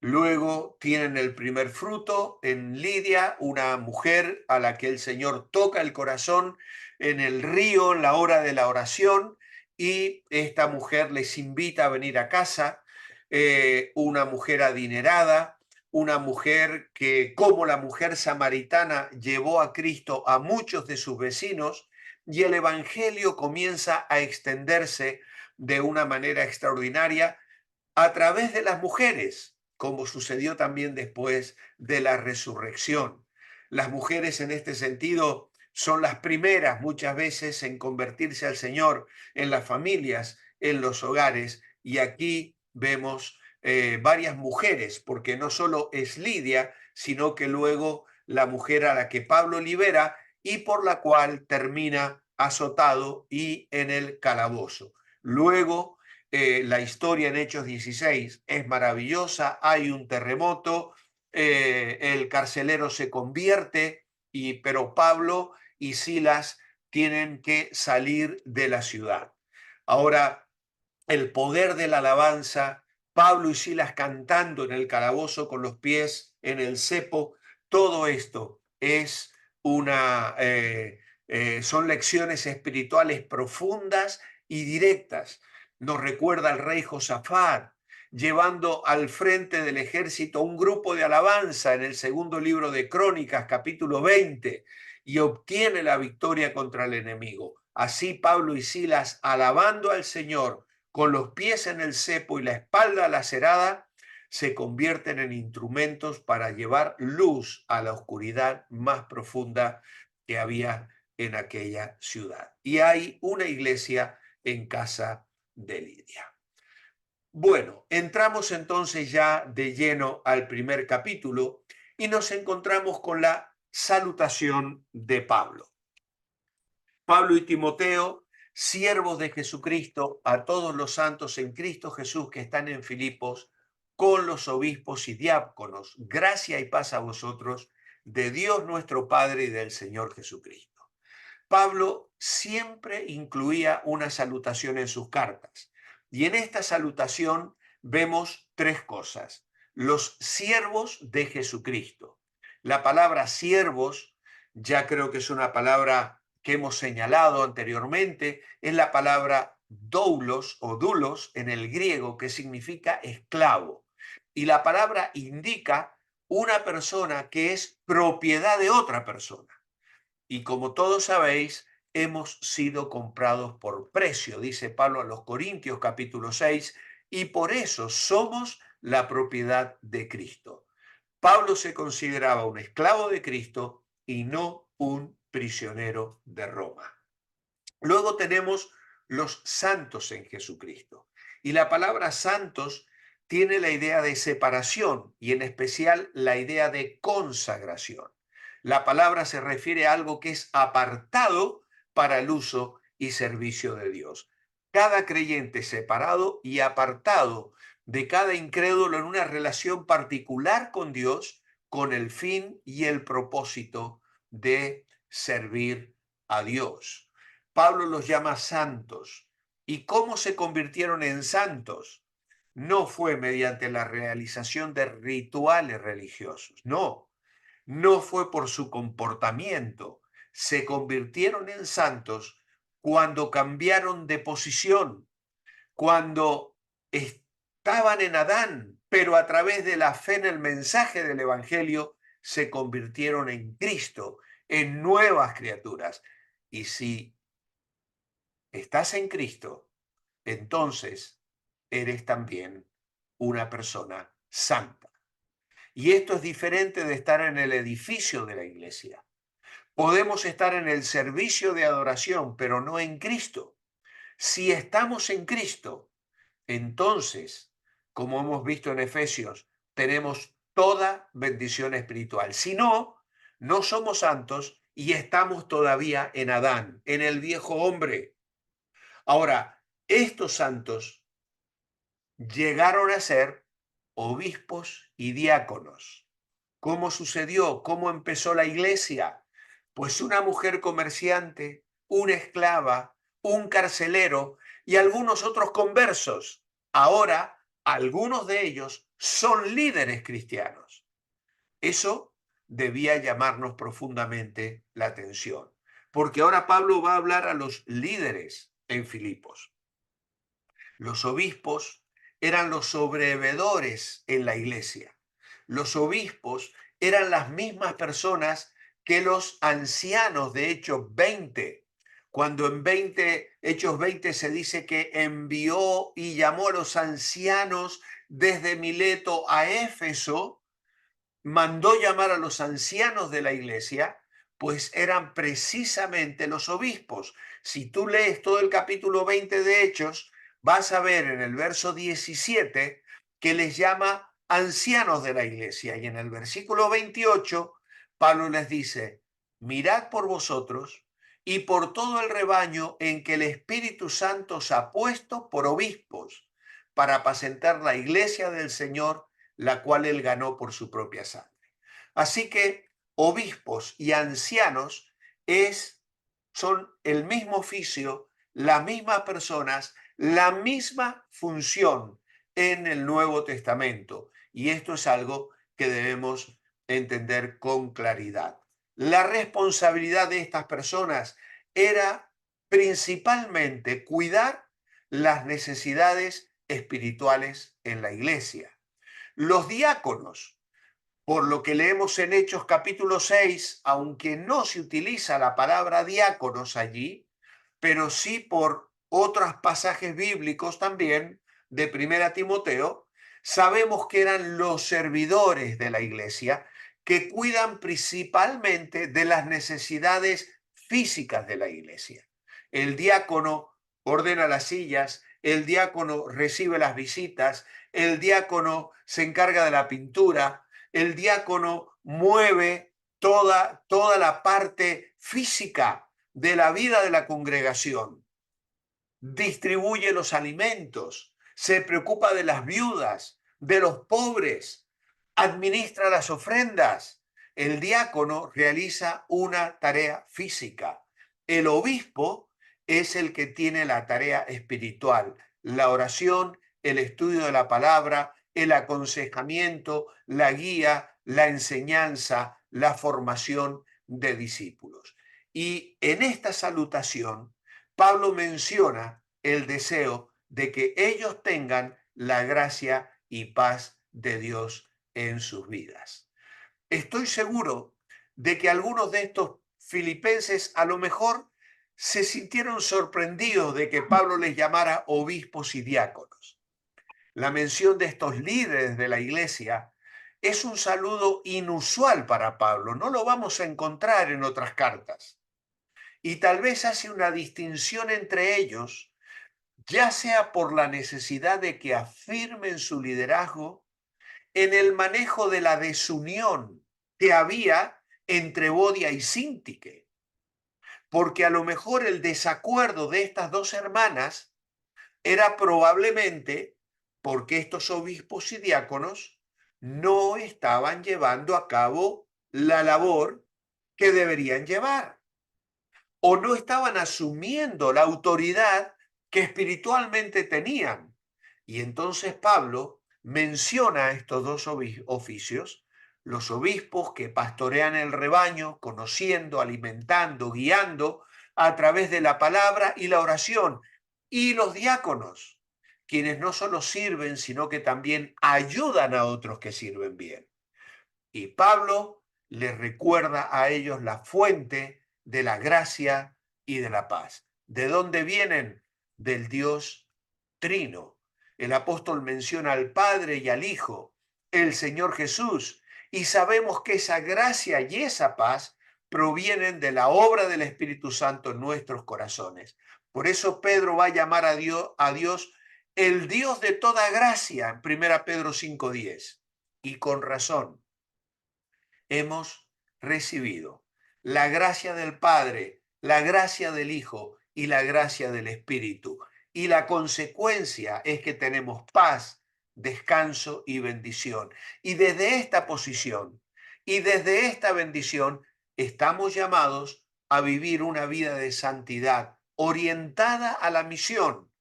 Luego tienen el primer fruto en Lidia, una mujer a la que el Señor toca el corazón en el río en la hora de la oración, y esta mujer les invita a venir a casa, una mujer adinerada, una mujer que, como la mujer samaritana, llevó a Cristo a muchos de sus vecinos, y el Evangelio comienza a extenderse de una manera extraordinaria a través de las mujeres, como sucedió también después de la resurrección. Las mujeres en este sentido son las primeras muchas veces en convertirse al Señor en las familias, en los hogares, y aquí vemos varias mujeres, porque no solo es Lidia, sino que luego la mujer a la que Pablo libera y por la cual termina azotado y en el calabozo. Luego la historia en Hechos 16 es maravillosa, hay un terremoto, el carcelero se convierte, pero Pablo y Silas tienen que salir de la ciudad. Ahora, el poder de la alabanza, Pablo y Silas cantando en el calabozo con los pies en el cepo, todo esto es son lecciones espirituales profundas y directas. Nos recuerda al rey Josafat llevando al frente del ejército un grupo de alabanza en el segundo libro de Crónicas, capítulo 20, y obtiene la victoria contra el enemigo. Así Pablo y Silas, alabando al Señor con los pies en el cepo y la espalda lacerada, se convierten en instrumentos para llevar luz a la oscuridad más profunda que había en aquella ciudad. Y hay una iglesia en casa de Lidia. Bueno, entramos entonces ya de lleno al primer capítulo y nos encontramos con la salutación de Pablo. Pablo y Timoteo, siervos de Jesucristo, a todos los santos en Cristo Jesús que están en Filipos, con los obispos y diáconos, gracia y paz a vosotros, de Dios nuestro Padre y del Señor Jesucristo. Pablo siempre incluía una salutación en sus cartas, y en esta salutación vemos tres cosas: los siervos de Jesucristo. La palabra siervos, ya creo que es una palabra que hemos señalado anteriormente, es la palabra doulos o dulos en el griego, que significa esclavo. Y la palabra indica una persona que es propiedad de otra persona. Y como todos sabéis, hemos sido comprados por precio, dice Pablo a los Corintios capítulo 6, y por eso somos la propiedad de Cristo. Pablo se consideraba un esclavo de Cristo y no un prisionero de Roma. Luego tenemos los santos en Jesucristo. Y la palabra santos tiene la idea de separación y en especial la idea de consagración. La palabra se refiere a algo que es apartado para el uso y servicio de Dios. Cada creyente separado y apartado de cada incrédulo en una relación particular con Dios, con el fin y el propósito de servir a Dios. Pablo los llama santos ¿Y cómo se convirtieron en santos? No fue mediante la realización de rituales religiosos, no, no fue por su comportamiento. Se convirtieron en santos cuando cambiaron de posición, cuando estaban en Adán, pero a través de la fe en el mensaje del Evangelio se convirtieron en Cristo, en nuevas criaturas. Y si estás en Cristo, entonces eres también una persona santa. Y esto es diferente de estar en el edificio de la iglesia. Podemos estar en el servicio de adoración, pero no en Cristo. Si estamos en Cristo, entonces, como hemos visto en Efesios, tenemos toda bendición espiritual. Si no, no somos santos y estamos todavía en Adán, en el viejo hombre. Ahora, estos santos llegaron a ser obispos y diáconos. ¿Cómo sucedió? ¿Cómo empezó la iglesia? Pues una mujer comerciante, una esclava, un carcelero y algunos otros conversos. Ahora, algunos de ellos son líderes cristianos. Eso debía llamarnos profundamente la atención, porque ahora Pablo va a hablar a los líderes en Filipos. Los obispos eran los sobrevedores en la iglesia. Los obispos eran las mismas personas que los ancianos de Hechos 20. Cuando en Hechos 20 se dice que envió y llamó a los ancianos desde Mileto a Éfeso, mandó llamar a los ancianos de la iglesia, pues eran precisamente los obispos. Si tú lees todo el capítulo 20 de Hechos, vas a ver en el verso 17 que les llama ancianos de la iglesia. Y en el versículo 28, Pablo les dice, mirad por vosotros y por todo el rebaño en que el Espíritu Santo os ha puesto por obispos, para apacentar la iglesia del Señor, la cual él ganó por su propia sangre. Así que obispos y ancianos son el mismo oficio, las mismas personas, la misma función en el Nuevo Testamento. Y esto es algo que debemos entender con claridad. La responsabilidad de estas personas era principalmente cuidar las necesidades espirituales en la iglesia. Los diáconos, por lo que leemos en Hechos capítulo 6, aunque no se utiliza la palabra diáconos allí, pero sí por otros pasajes bíblicos también de Primera Timoteo, sabemos que eran los servidores de la iglesia que cuidan principalmente de las necesidades físicas de la iglesia. El diácono ordena las sillas, el diácono recibe las visitas, el diácono se encarga de la pintura, el diácono mueve toda la parte física de la vida de la congregación, distribuye los alimentos, se preocupa de las viudas, de los pobres, administra las ofrendas. El diácono realiza una tarea física. El obispo es el que tiene la tarea espiritual, la oración, el estudio de la palabra, el aconsejamiento, la guía, la enseñanza, la formación de discípulos. Y en esta salutación, Pablo menciona el deseo de que ellos tengan la gracia y paz de Dios en sus vidas. Estoy seguro de que algunos de estos filipenses a lo mejor se sintieron sorprendidos de que Pablo les llamara obispos y diáconos. La mención de estos líderes de la iglesia es un saludo inusual para Pablo, no lo vamos a encontrar en otras cartas. Y tal vez hace una distinción entre ellos, ya sea por la necesidad de que afirmen su liderazgo en el manejo de la desunión que había entre Bodia y Síntique, porque a lo mejor el desacuerdo de estas dos hermanas era probablemente porque estos obispos y diáconos no estaban llevando a cabo la labor que deberían llevar, o no estaban asumiendo la autoridad que espiritualmente tenían. Y entonces Pablo menciona estos dos oficios, los obispos que pastorean el rebaño, conociendo, alimentando, guiando a través de la palabra y la oración, y los diáconos, quienes no solo sirven, sino que también ayudan a otros que sirven bien. Y Pablo les recuerda a ellos la fuente de la gracia y de la paz. ¿De dónde vienen? Del Dios Trino. El apóstol menciona al Padre y al Hijo, el Señor Jesús, y sabemos que esa gracia y esa paz provienen de la obra del Espíritu Santo en nuestros corazones. Por eso Pedro va a llamar a Dios el Dios de toda gracia en 1 Pedro 5:10. Y con razón hemos recibido la gracia del Padre, la gracia del Hijo y la gracia del Espíritu. Y la consecuencia es que tenemos paz, descanso y bendición. Y desde esta posición y desde esta bendición estamos llamados a vivir una vida de santidad orientada a la misión.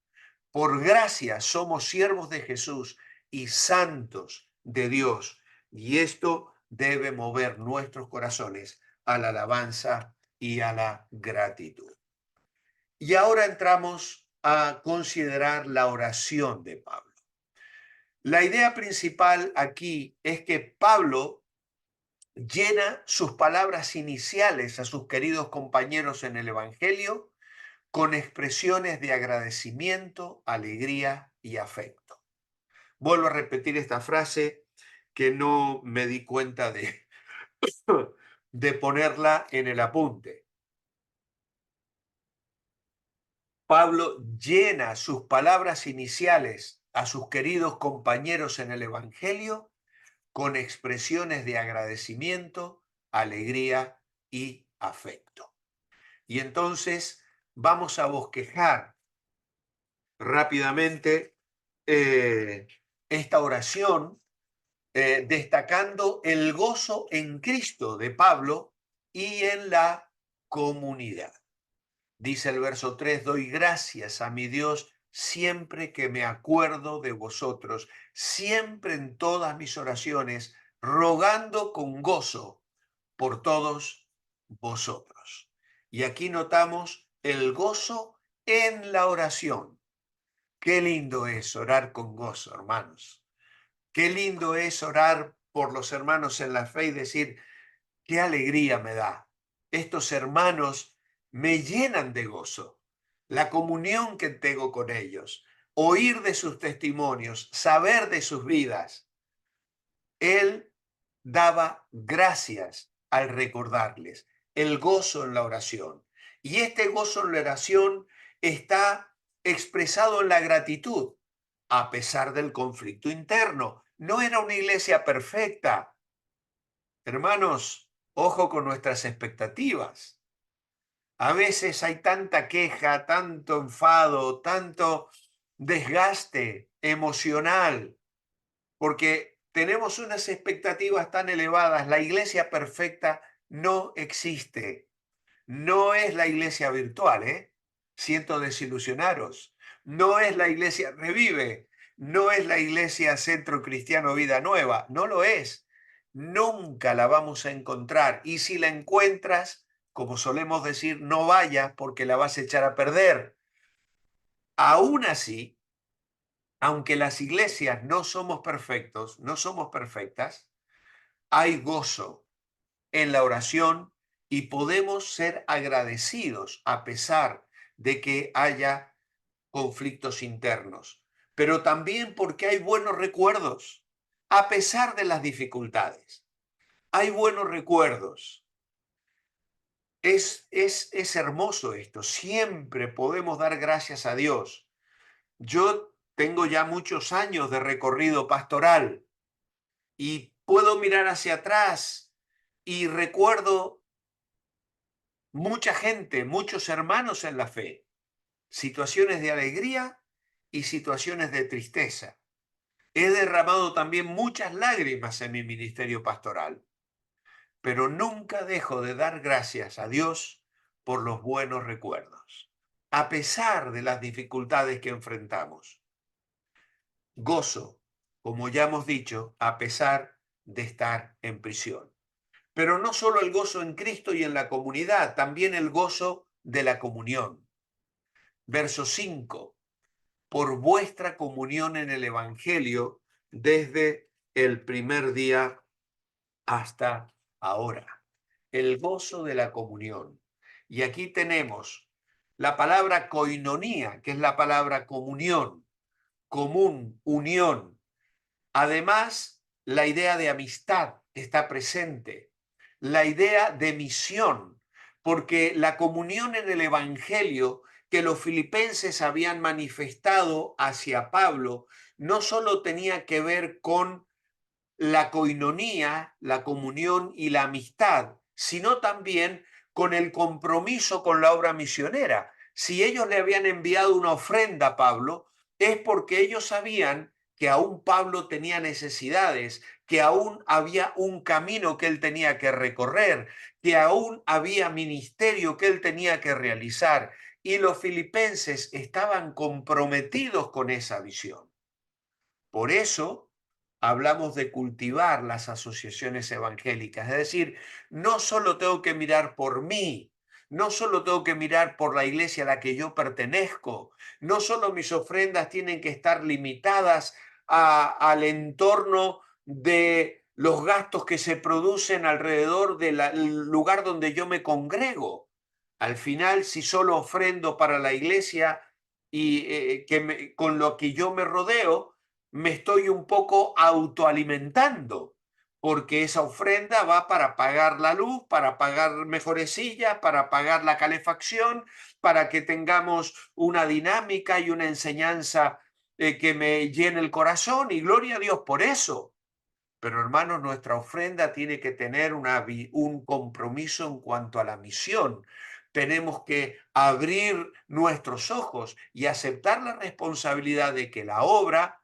Por gracia somos siervos de Jesús y santos de Dios. Y esto debe mover nuestros corazones a la alabanza y a la gratitud. Y ahora entramos a considerar la oración de Pablo. La idea principal aquí es que Pablo llena sus palabras iniciales a sus queridos compañeros en el Evangelio con expresiones de agradecimiento, alegría y afecto. Vuelvo a repetir esta frase que no me di cuenta de ponerla en el apunte. Pablo llena sus palabras iniciales a sus queridos compañeros en el Evangelio con expresiones de agradecimiento, alegría y afecto. Y entonces vamos a bosquejar rápidamente esta oración, destacando el gozo en Cristo de Pablo y en la comunidad. Dice el verso 3, doy gracias a mi Dios siempre que me acuerdo de vosotros, siempre en todas mis oraciones, rogando con gozo por todos vosotros. Y aquí notamos el gozo en la oración. Qué lindo es orar con gozo, hermanos. Qué lindo es orar por los hermanos en la fe y decir, qué alegría me da. Estos hermanos me llenan de gozo. La comunión que tengo con ellos, oír de sus testimonios, saber de sus vidas. Él daba gracias al recordarles el gozo en la oración. Y este gozo en la oración está expresado en la gratitud, a pesar del conflicto interno. No era una iglesia perfecta. Hermanos, ojo con nuestras expectativas. A veces hay tanta queja, tanto enfado, tanto desgaste emocional, porque tenemos unas expectativas tan elevadas. La iglesia perfecta no existe. No es la iglesia virtual, ¿eh? Siento desilusionaros. No es la iglesia Revive. No es la iglesia Centro Cristiano Vida Nueva. No lo es. Nunca la vamos a encontrar. Y si la encuentras, como solemos decir, no vayas porque la vas a echar a perder. Aún así, aunque las iglesias no somos perfectos, no somos perfectas, hay gozo en la oración y podemos ser agradecidos a pesar de que haya conflictos internos, pero también porque hay buenos recuerdos, a pesar de las dificultades. Hay buenos recuerdos. Es hermoso esto. Siempre podemos dar gracias a Dios. Yo tengo ya muchos años de recorrido pastoral y puedo mirar hacia atrás y recuerdo mucha gente, muchos hermanos en la fe, situaciones de alegría y situaciones de tristeza. He derramado también muchas lágrimas en mi ministerio pastoral, pero nunca dejo de dar gracias a Dios por los buenos recuerdos. a pesar de las dificultades que enfrentamos. Gozo, como ya hemos dicho, a pesar de estar en prisión. Pero no solo el gozo en Cristo y en la comunidad, también el gozo de la comunión. Verso 5. Por vuestra comunión en el Evangelio desde el primer día hasta ahora. El gozo de la comunión. Y aquí tenemos la palabra koinonía, que es la palabra comunión, común, unión. Además, la idea de amistad está presente, la idea de misión, porque la comunión en el Evangelio que los filipenses habían manifestado hacia Pablo no solo tenía que ver con la coinonía, la comunión y la amistad, sino también con el compromiso con la obra misionera. Si ellos le habían enviado una ofrenda a Pablo, es porque ellos sabían que aún Pablo tenía necesidades, que aún había un camino que él tenía que recorrer, que aún había ministerio que él tenía que realizar. Y los filipenses estaban comprometidos con esa visión. Por eso hablamos de cultivar las asociaciones evangélicas, es decir, no solo tengo que mirar por mí, no solo tengo que mirar por la iglesia a la que yo pertenezco, no solo mis ofrendas tienen que estar limitadas al entorno de los gastos que se producen alrededor del lugar donde yo me congrego. Al final, si solo ofrendo para la iglesia y con lo que yo me rodeo, me estoy un poco autoalimentando, porque esa ofrenda va para pagar la luz, para pagar mejores sillas, para pagar la calefacción, para que tengamos una dinámica y una enseñanza que me llene el corazón, y gloria a Dios por eso. Pero hermanos, nuestra ofrenda tiene que tener un compromiso en cuanto a la misión. Tenemos que abrir nuestros ojos y aceptar la responsabilidad de que la obra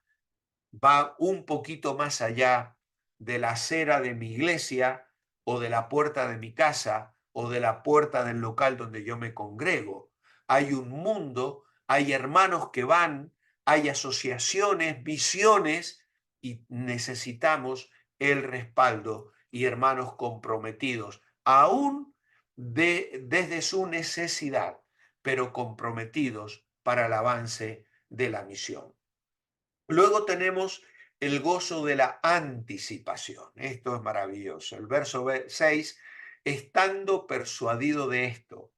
va un poquito más allá de la acera de mi iglesia o de la puerta de mi casa o de la puerta del local donde yo me congrego. Hay un mundo, hay hermanos que van, hay asociaciones, visiones y necesitamos el respaldo y hermanos comprometidos, aún desde su necesidad, pero comprometidos para el avance de la misión. Luego tenemos el gozo de la anticipación. Esto es maravilloso. El verso 6, estando persuadido de esto,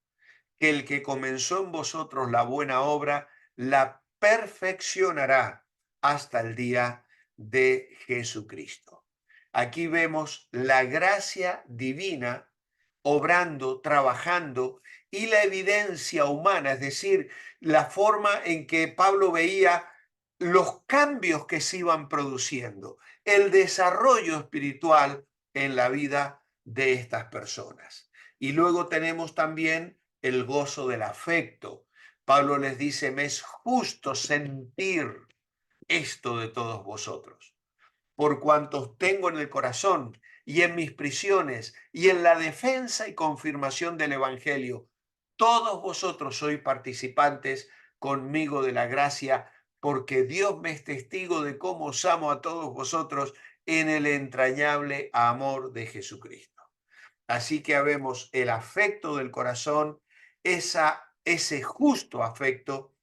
que el que comenzó en vosotros la buena obra, la perfeccionará hasta el día de Jesucristo. Aquí vemos la gracia divina obrando, trabajando, y la evidencia humana, es decir, la forma en que Pablo veía los cambios que se iban produciendo, el desarrollo espiritual en la vida de estas personas. Y luego tenemos también el gozo del afecto. Pablo les dice, me es justo sentir esto de todos vosotros, por cuantos tengo en el corazón y en mis prisiones y en la defensa y confirmación del Evangelio. Todos vosotros sois participantes conmigo de la gracia, porque Dios me es testigo de cómo os amo a todos vosotros en el entrañable amor de Jesucristo. Así que vemos el afecto del corazón, ese justo afecto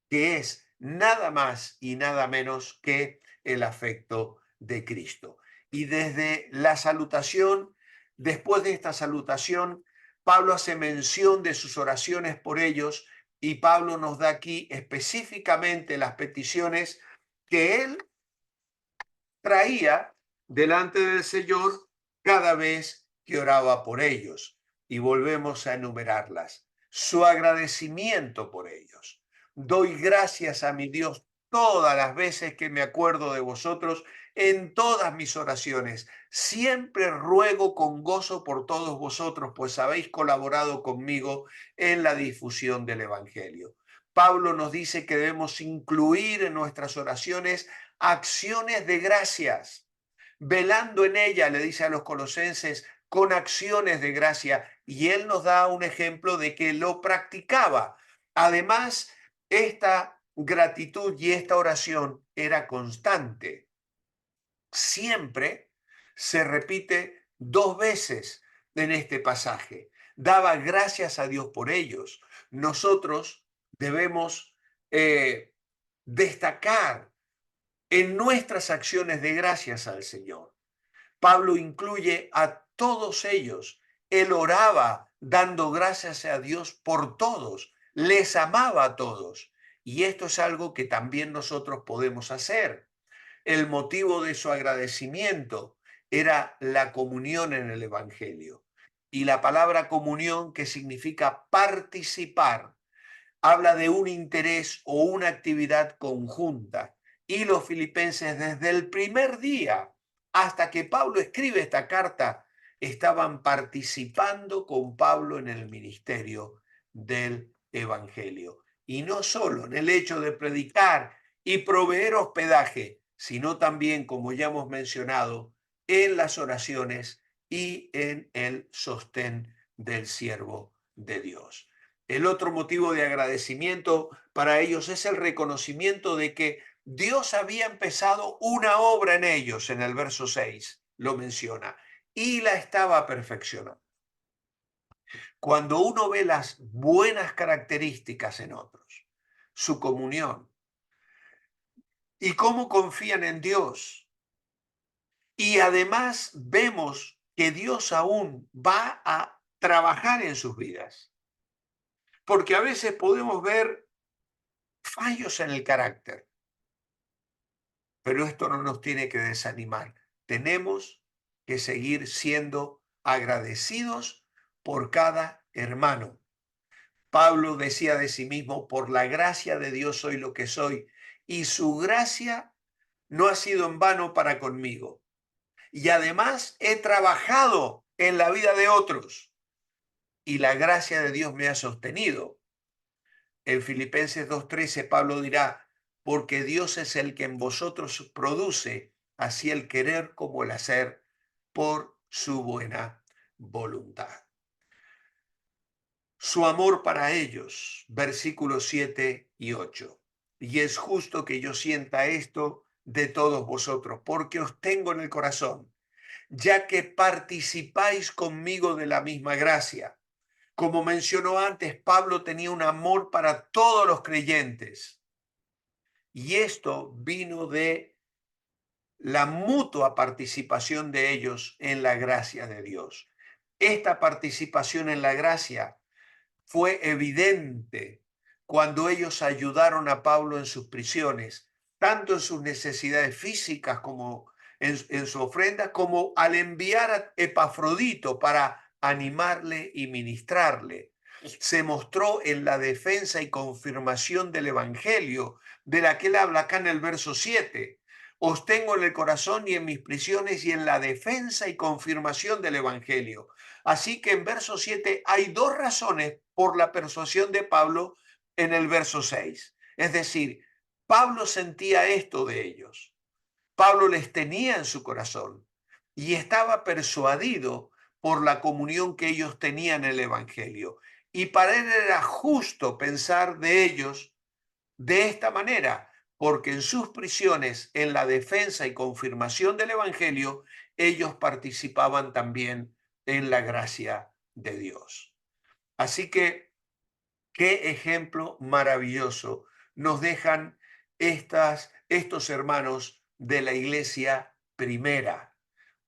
que es nada más y nada menos que el afecto de Cristo. Y desde la salutación, después de esta salutación, Pablo hace mención de sus oraciones por ellos, y Pablo nos da aquí específicamente las peticiones que él traía delante del Señor cada vez que oraba por ellos. Y volvemos a enumerarlas. Su agradecimiento por ellos. Doy gracias a mi Dios todas las veces que me acuerdo de vosotros en todas mis oraciones. Siempre ruego con gozo por todos vosotros, pues habéis colaborado conmigo en la difusión del Evangelio. Pablo nos dice que debemos incluir en nuestras oraciones acciones de gracias, velando en ella, le dice a los colosenses, con acciones de gracia, y él nos da un ejemplo de que lo practicaba. Además, esta gratitud y esta oración era constante. Siempre se repite 2 veces en este pasaje. Daba gracias a Dios por ellos. Nosotros debemos destacar en nuestras acciones de gracias al Señor. Pablo incluye a todos ellos. Él oraba dando gracias a Dios por todos. Les amaba a todos. Y esto es algo que también nosotros podemos hacer. El motivo de su agradecimiento era la comunión en el Evangelio. Y la palabra comunión, que significa participar, habla de un interés o una actividad conjunta. Y los filipenses desde el primer día hasta que Pablo escribe esta carta estaban participando con Pablo en el ministerio del Evangelio. Y no solo en el hecho de predicar y proveer hospedaje, sino también, como ya hemos mencionado, en las oraciones y en el sostén del siervo de Dios. El otro motivo de agradecimiento para ellos es el reconocimiento de que Dios había empezado una obra en ellos, en el verso 6 lo menciona, y la estaba perfeccionando. Cuando uno ve las buenas características en otros, su comunión y cómo confían en Dios, y además vemos que Dios aún va a trabajar en sus vidas, porque a veces podemos ver fallos en el carácter, pero esto no nos tiene que desanimar. Tenemos que seguir siendo agradecidos por cada hermano. Pablo decía de sí mismo, por la gracia de Dios soy lo que soy, y su gracia no ha sido en vano para conmigo. Y además he trabajado en la vida de otros, y la gracia de Dios me ha sostenido. En Filipenses 2:13 Pablo dirá, porque Dios es el que en vosotros produce así el querer como el hacer por su buena voluntad. Su amor para ellos, versículos 7 y 8. Y es justo que yo sienta esto de todos vosotros, porque os tengo en el corazón, ya que participáis conmigo de la misma gracia. Como mencionó antes, Pablo tenía un amor para todos los creyentes. Y esto vino de la mutua participación de ellos en la gracia de Dios. Esta participación en la gracia fue evidente cuando ellos ayudaron a Pablo en sus prisiones, tanto en sus necesidades físicas como en su ofrenda, como al enviar a Epafrodito para animarle y ministrarle. Se mostró en la defensa y confirmación del Evangelio, de la que él habla acá en el verso 7. Os tengo en el corazón y en mis prisiones y en la defensa y confirmación del Evangelio. Así que en verso 7 hay 2 razones por la persuasión de Pablo en el verso 6. Es decir, Pablo sentía esto de ellos. Pablo les tenía en su corazón y estaba persuadido por la comunión que ellos tenían en el Evangelio. Y para él era justo pensar de ellos de esta manera, porque en sus prisiones, en la defensa y confirmación del Evangelio, ellos participaban también en la gracia de Dios. Así que, qué ejemplo maravilloso nos dejan estos hermanos de la iglesia primera,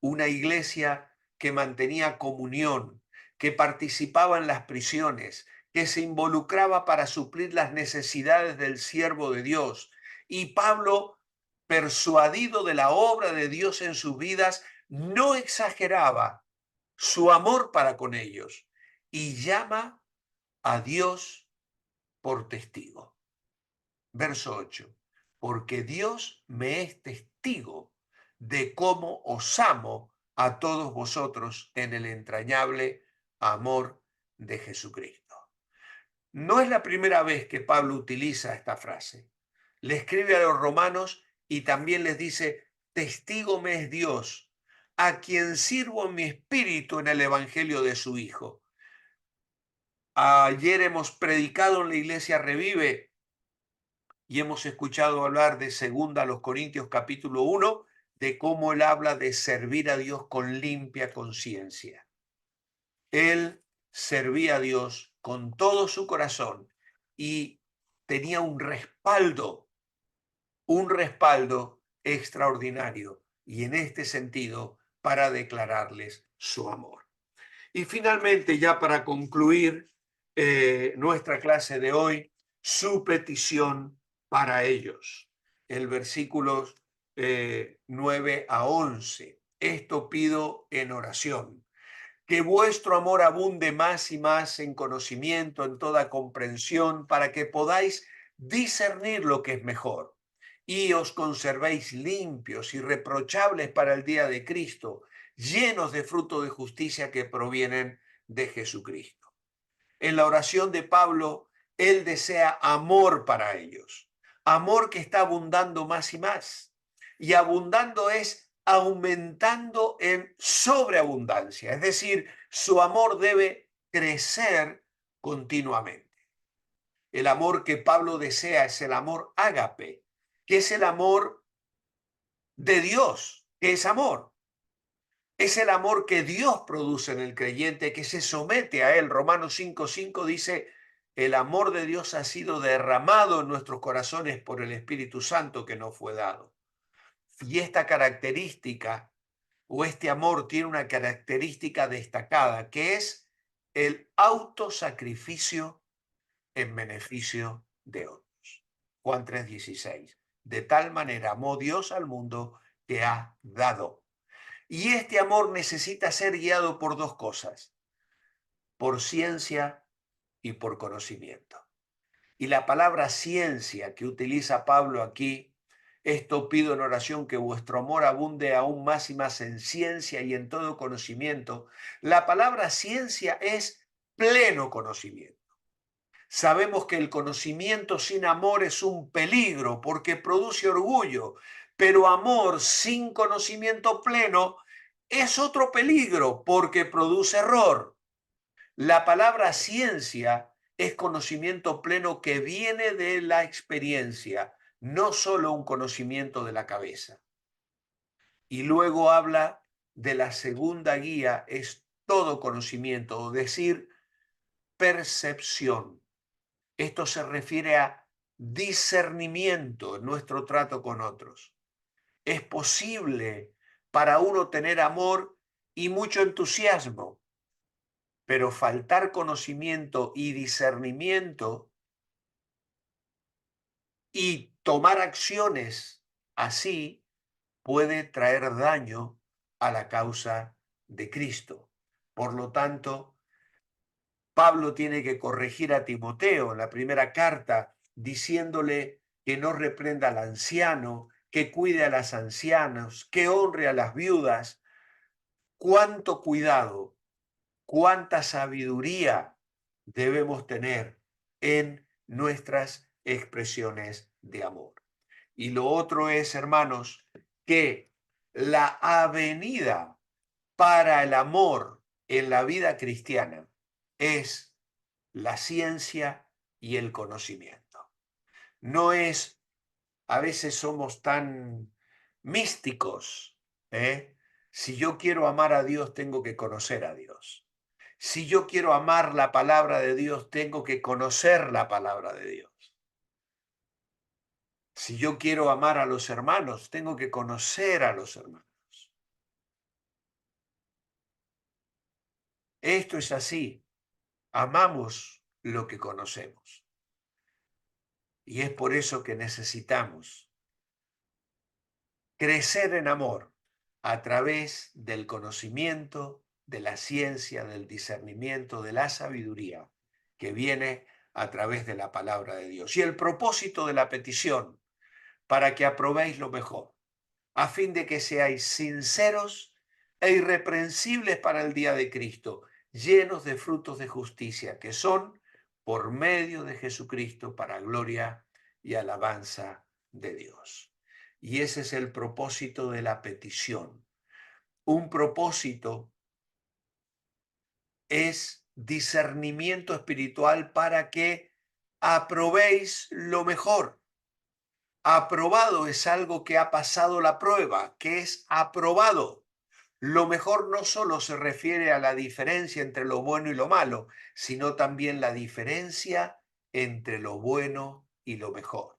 una iglesia que mantenía comunión, que participaba en las prisiones, que se involucraba para suplir las necesidades del siervo de Dios. Y Pablo, persuadido de la obra de Dios en sus vidas, no exageraba su amor para con ellos y llama a Dios por testigo. Verso 8. Porque Dios me es testigo de cómo os amo a todos vosotros en el entrañable amor de Jesucristo. No es la primera vez que Pablo utiliza esta frase. Le escribe a los romanos y también les dice, testigo me es Dios, a quien sirvo en mi espíritu en el evangelio de su Hijo. Ayer hemos predicado en la Iglesia Revive y hemos escuchado hablar de 2 Corintios capítulo 1, de cómo él habla de servir a Dios con limpia conciencia. Él servía a Dios con todo su corazón y tenía un respaldo extraordinario, y en este sentido para declararles su amor. Y finalmente, ya para concluir nuestra clase de hoy, su petición para ellos. El versículos 9 a 11. Esto pido en oración, que vuestro amor abunde más y más en conocimiento, en toda comprensión, para que podáis discernir lo que es mejor y os conservéis limpios, irreprochables para el día de Cristo, llenos de fruto de justicia que provienen de Jesucristo. En la oración de Pablo, él desea amor para ellos, amor que está abundando más y más. Y abundando es aumentando en sobreabundancia, es decir, su amor debe crecer continuamente. El amor que Pablo desea es el amor ágape, que es el amor de Dios, que es amor. Es el amor que Dios produce en el creyente, que se somete a él. Romanos 5:5 dice, el amor de Dios ha sido derramado en nuestros corazones por el Espíritu Santo que nos fue dado. Y esta característica, o este amor, tiene una característica destacada, que es el autosacrificio en beneficio de otros. Juan 3:16. De tal manera amó Dios al mundo que ha dado. Y este amor necesita ser guiado por dos cosas, por ciencia y por conocimiento. Y la palabra ciencia que utiliza Pablo aquí, esto pido en oración, que vuestro amor abunde aún más y más en ciencia y en todo conocimiento. La palabra ciencia es pleno conocimiento. Sabemos que el conocimiento sin amor es un peligro porque produce orgullo, pero amor sin conocimiento pleno es otro peligro porque produce error. La palabra ciencia es conocimiento pleno que viene de la experiencia, no solo un conocimiento de la cabeza. Y luego habla de la segunda guía, es todo conocimiento, o decir, percepción. Esto se refiere a discernimiento en nuestro trato con otros. Es posible para uno tener amor y mucho entusiasmo, pero faltar conocimiento y discernimiento y tomar acciones así puede traer daño a la causa de Cristo. Por lo tanto, Pablo tiene que corregir a Timoteo en la primera carta, diciéndole que no reprenda al anciano, que cuide a las ancianas, que honre a las viudas. Cuánto cuidado, cuánta sabiduría debemos tener en nuestras expresiones de amor. Y lo otro es, hermanos, que la avenida para el amor en la vida cristiana es la ciencia y el conocimiento. No es, a veces somos tan místicos, ¿eh? Si yo quiero amar a Dios, tengo que conocer a Dios. Si yo quiero amar la palabra de Dios, tengo que conocer la palabra de Dios. Si yo quiero amar a los hermanos, tengo que conocer a los hermanos. Esto es así. Amamos lo que conocemos. Y es por eso que necesitamos crecer en amor a través del conocimiento, de la ciencia, del discernimiento, de la sabiduría que viene a través de la palabra de Dios. Y el propósito de la petición, para que aprobéis lo mejor, a fin de que seáis sinceros e irreprensibles para el día de Cristo, llenos de frutos de justicia, que son por medio de Jesucristo para gloria y alabanza de Dios. Y ese es el propósito de la petición. Un propósito es discernimiento espiritual para que aprobéis lo mejor. Aprobado es algo que ha pasado la prueba, que es aprobado. Lo mejor no solo se refiere a la diferencia entre lo bueno y lo malo, sino también la diferencia entre lo bueno y lo mejor.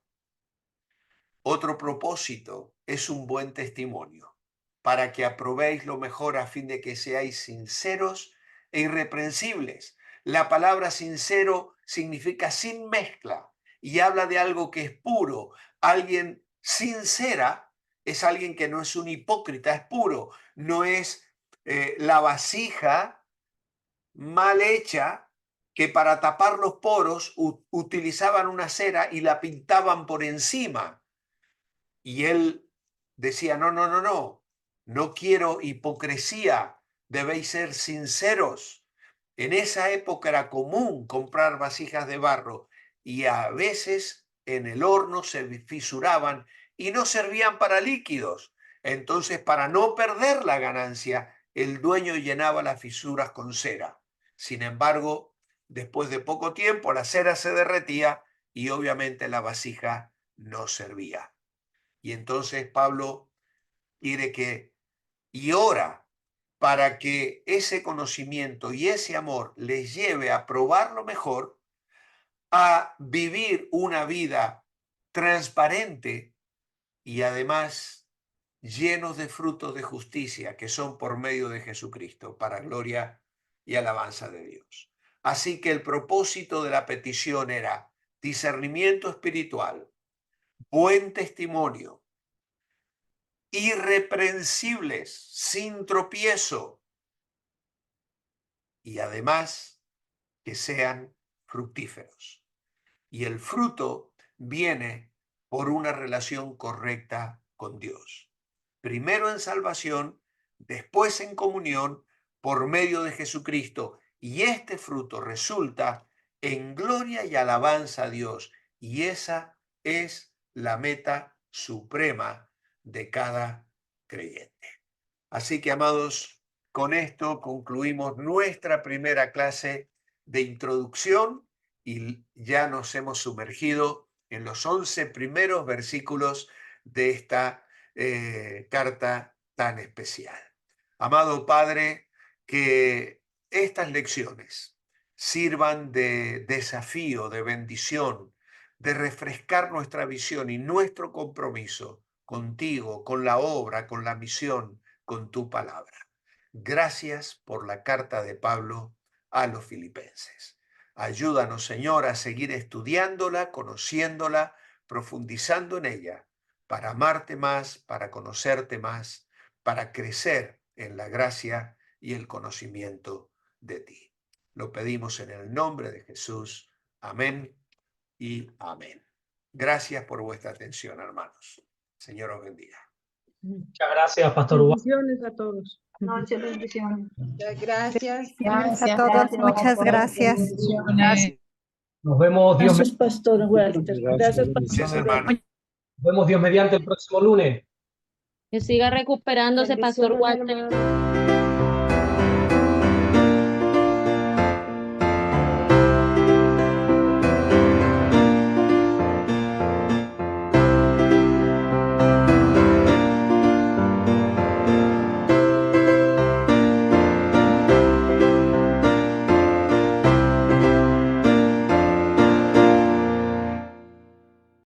Otro propósito es un buen testimonio, para que aprobéis lo mejor a fin de que seáis sinceros e irreprensibles. La palabra sincero significa sin mezcla y habla de algo que es puro. Alguien sincera es alguien que no es un hipócrita, es puro. No es la vasija mal hecha que para tapar los poros utilizaban una cera y la pintaban por encima. Y él decía, no quiero hipocresía, debéis ser sinceros. En esa época era común comprar vasijas de barro y a veces en el horno se fisuraban y no servían para líquidos. Entonces, para no perder la ganancia, el dueño llenaba las fisuras con cera. Sin embargo, después de poco tiempo, la cera se derretía y obviamente la vasija no servía. Y entonces Pablo quiere que, y ora para que ese conocimiento y ese amor les lleve a probar lo mejor, a vivir una vida transparente y además llenos de frutos de justicia que son por medio de Jesucristo, para gloria y alabanza de Dios. Así que el propósito de la petición era discernimiento espiritual, buen testimonio, irreprensibles, sin tropiezo, y además que sean fructíferos. Y el fruto viene por una relación correcta con Dios. Primero en salvación, después en comunión, por medio de Jesucristo. Y este fruto resulta en gloria y alabanza a Dios. Y esa es la meta suprema de cada creyente. Así que, amados, con esto concluimos nuestra primera clase de introducción y ya nos hemos sumergido en los 11 primeros versículos de esta carta tan especial. Amado Padre, que estas lecciones sirvan de desafío, de bendición, de refrescar nuestra visión y nuestro compromiso contigo, con la obra, con la misión, con tu palabra. Gracias por la carta de Pablo a los filipenses. Ayúdanos, Señor, a seguir estudiándola, conociéndola, profundizando en ella, para amarte más, para conocerte más, para crecer en la gracia y el conocimiento de ti. Lo pedimos en el nombre de Jesús. Amén y amén. Gracias por vuestra atención, hermanos. Señor os bendiga. Muchas gracias, Pastor Walter. Bendiciones a todos. Muchas bendiciones. Gracias. Gracias a todos. Muchas gracias. Gracias. Nos vemos, Dios Gracias, Pastor Walter. Gracias, Gracias, Pastor. hermano. Nos vemos, Dios mediante, el próximo lunes. Que siga recuperándose, Pastor Bendiciones, Walter. hermano.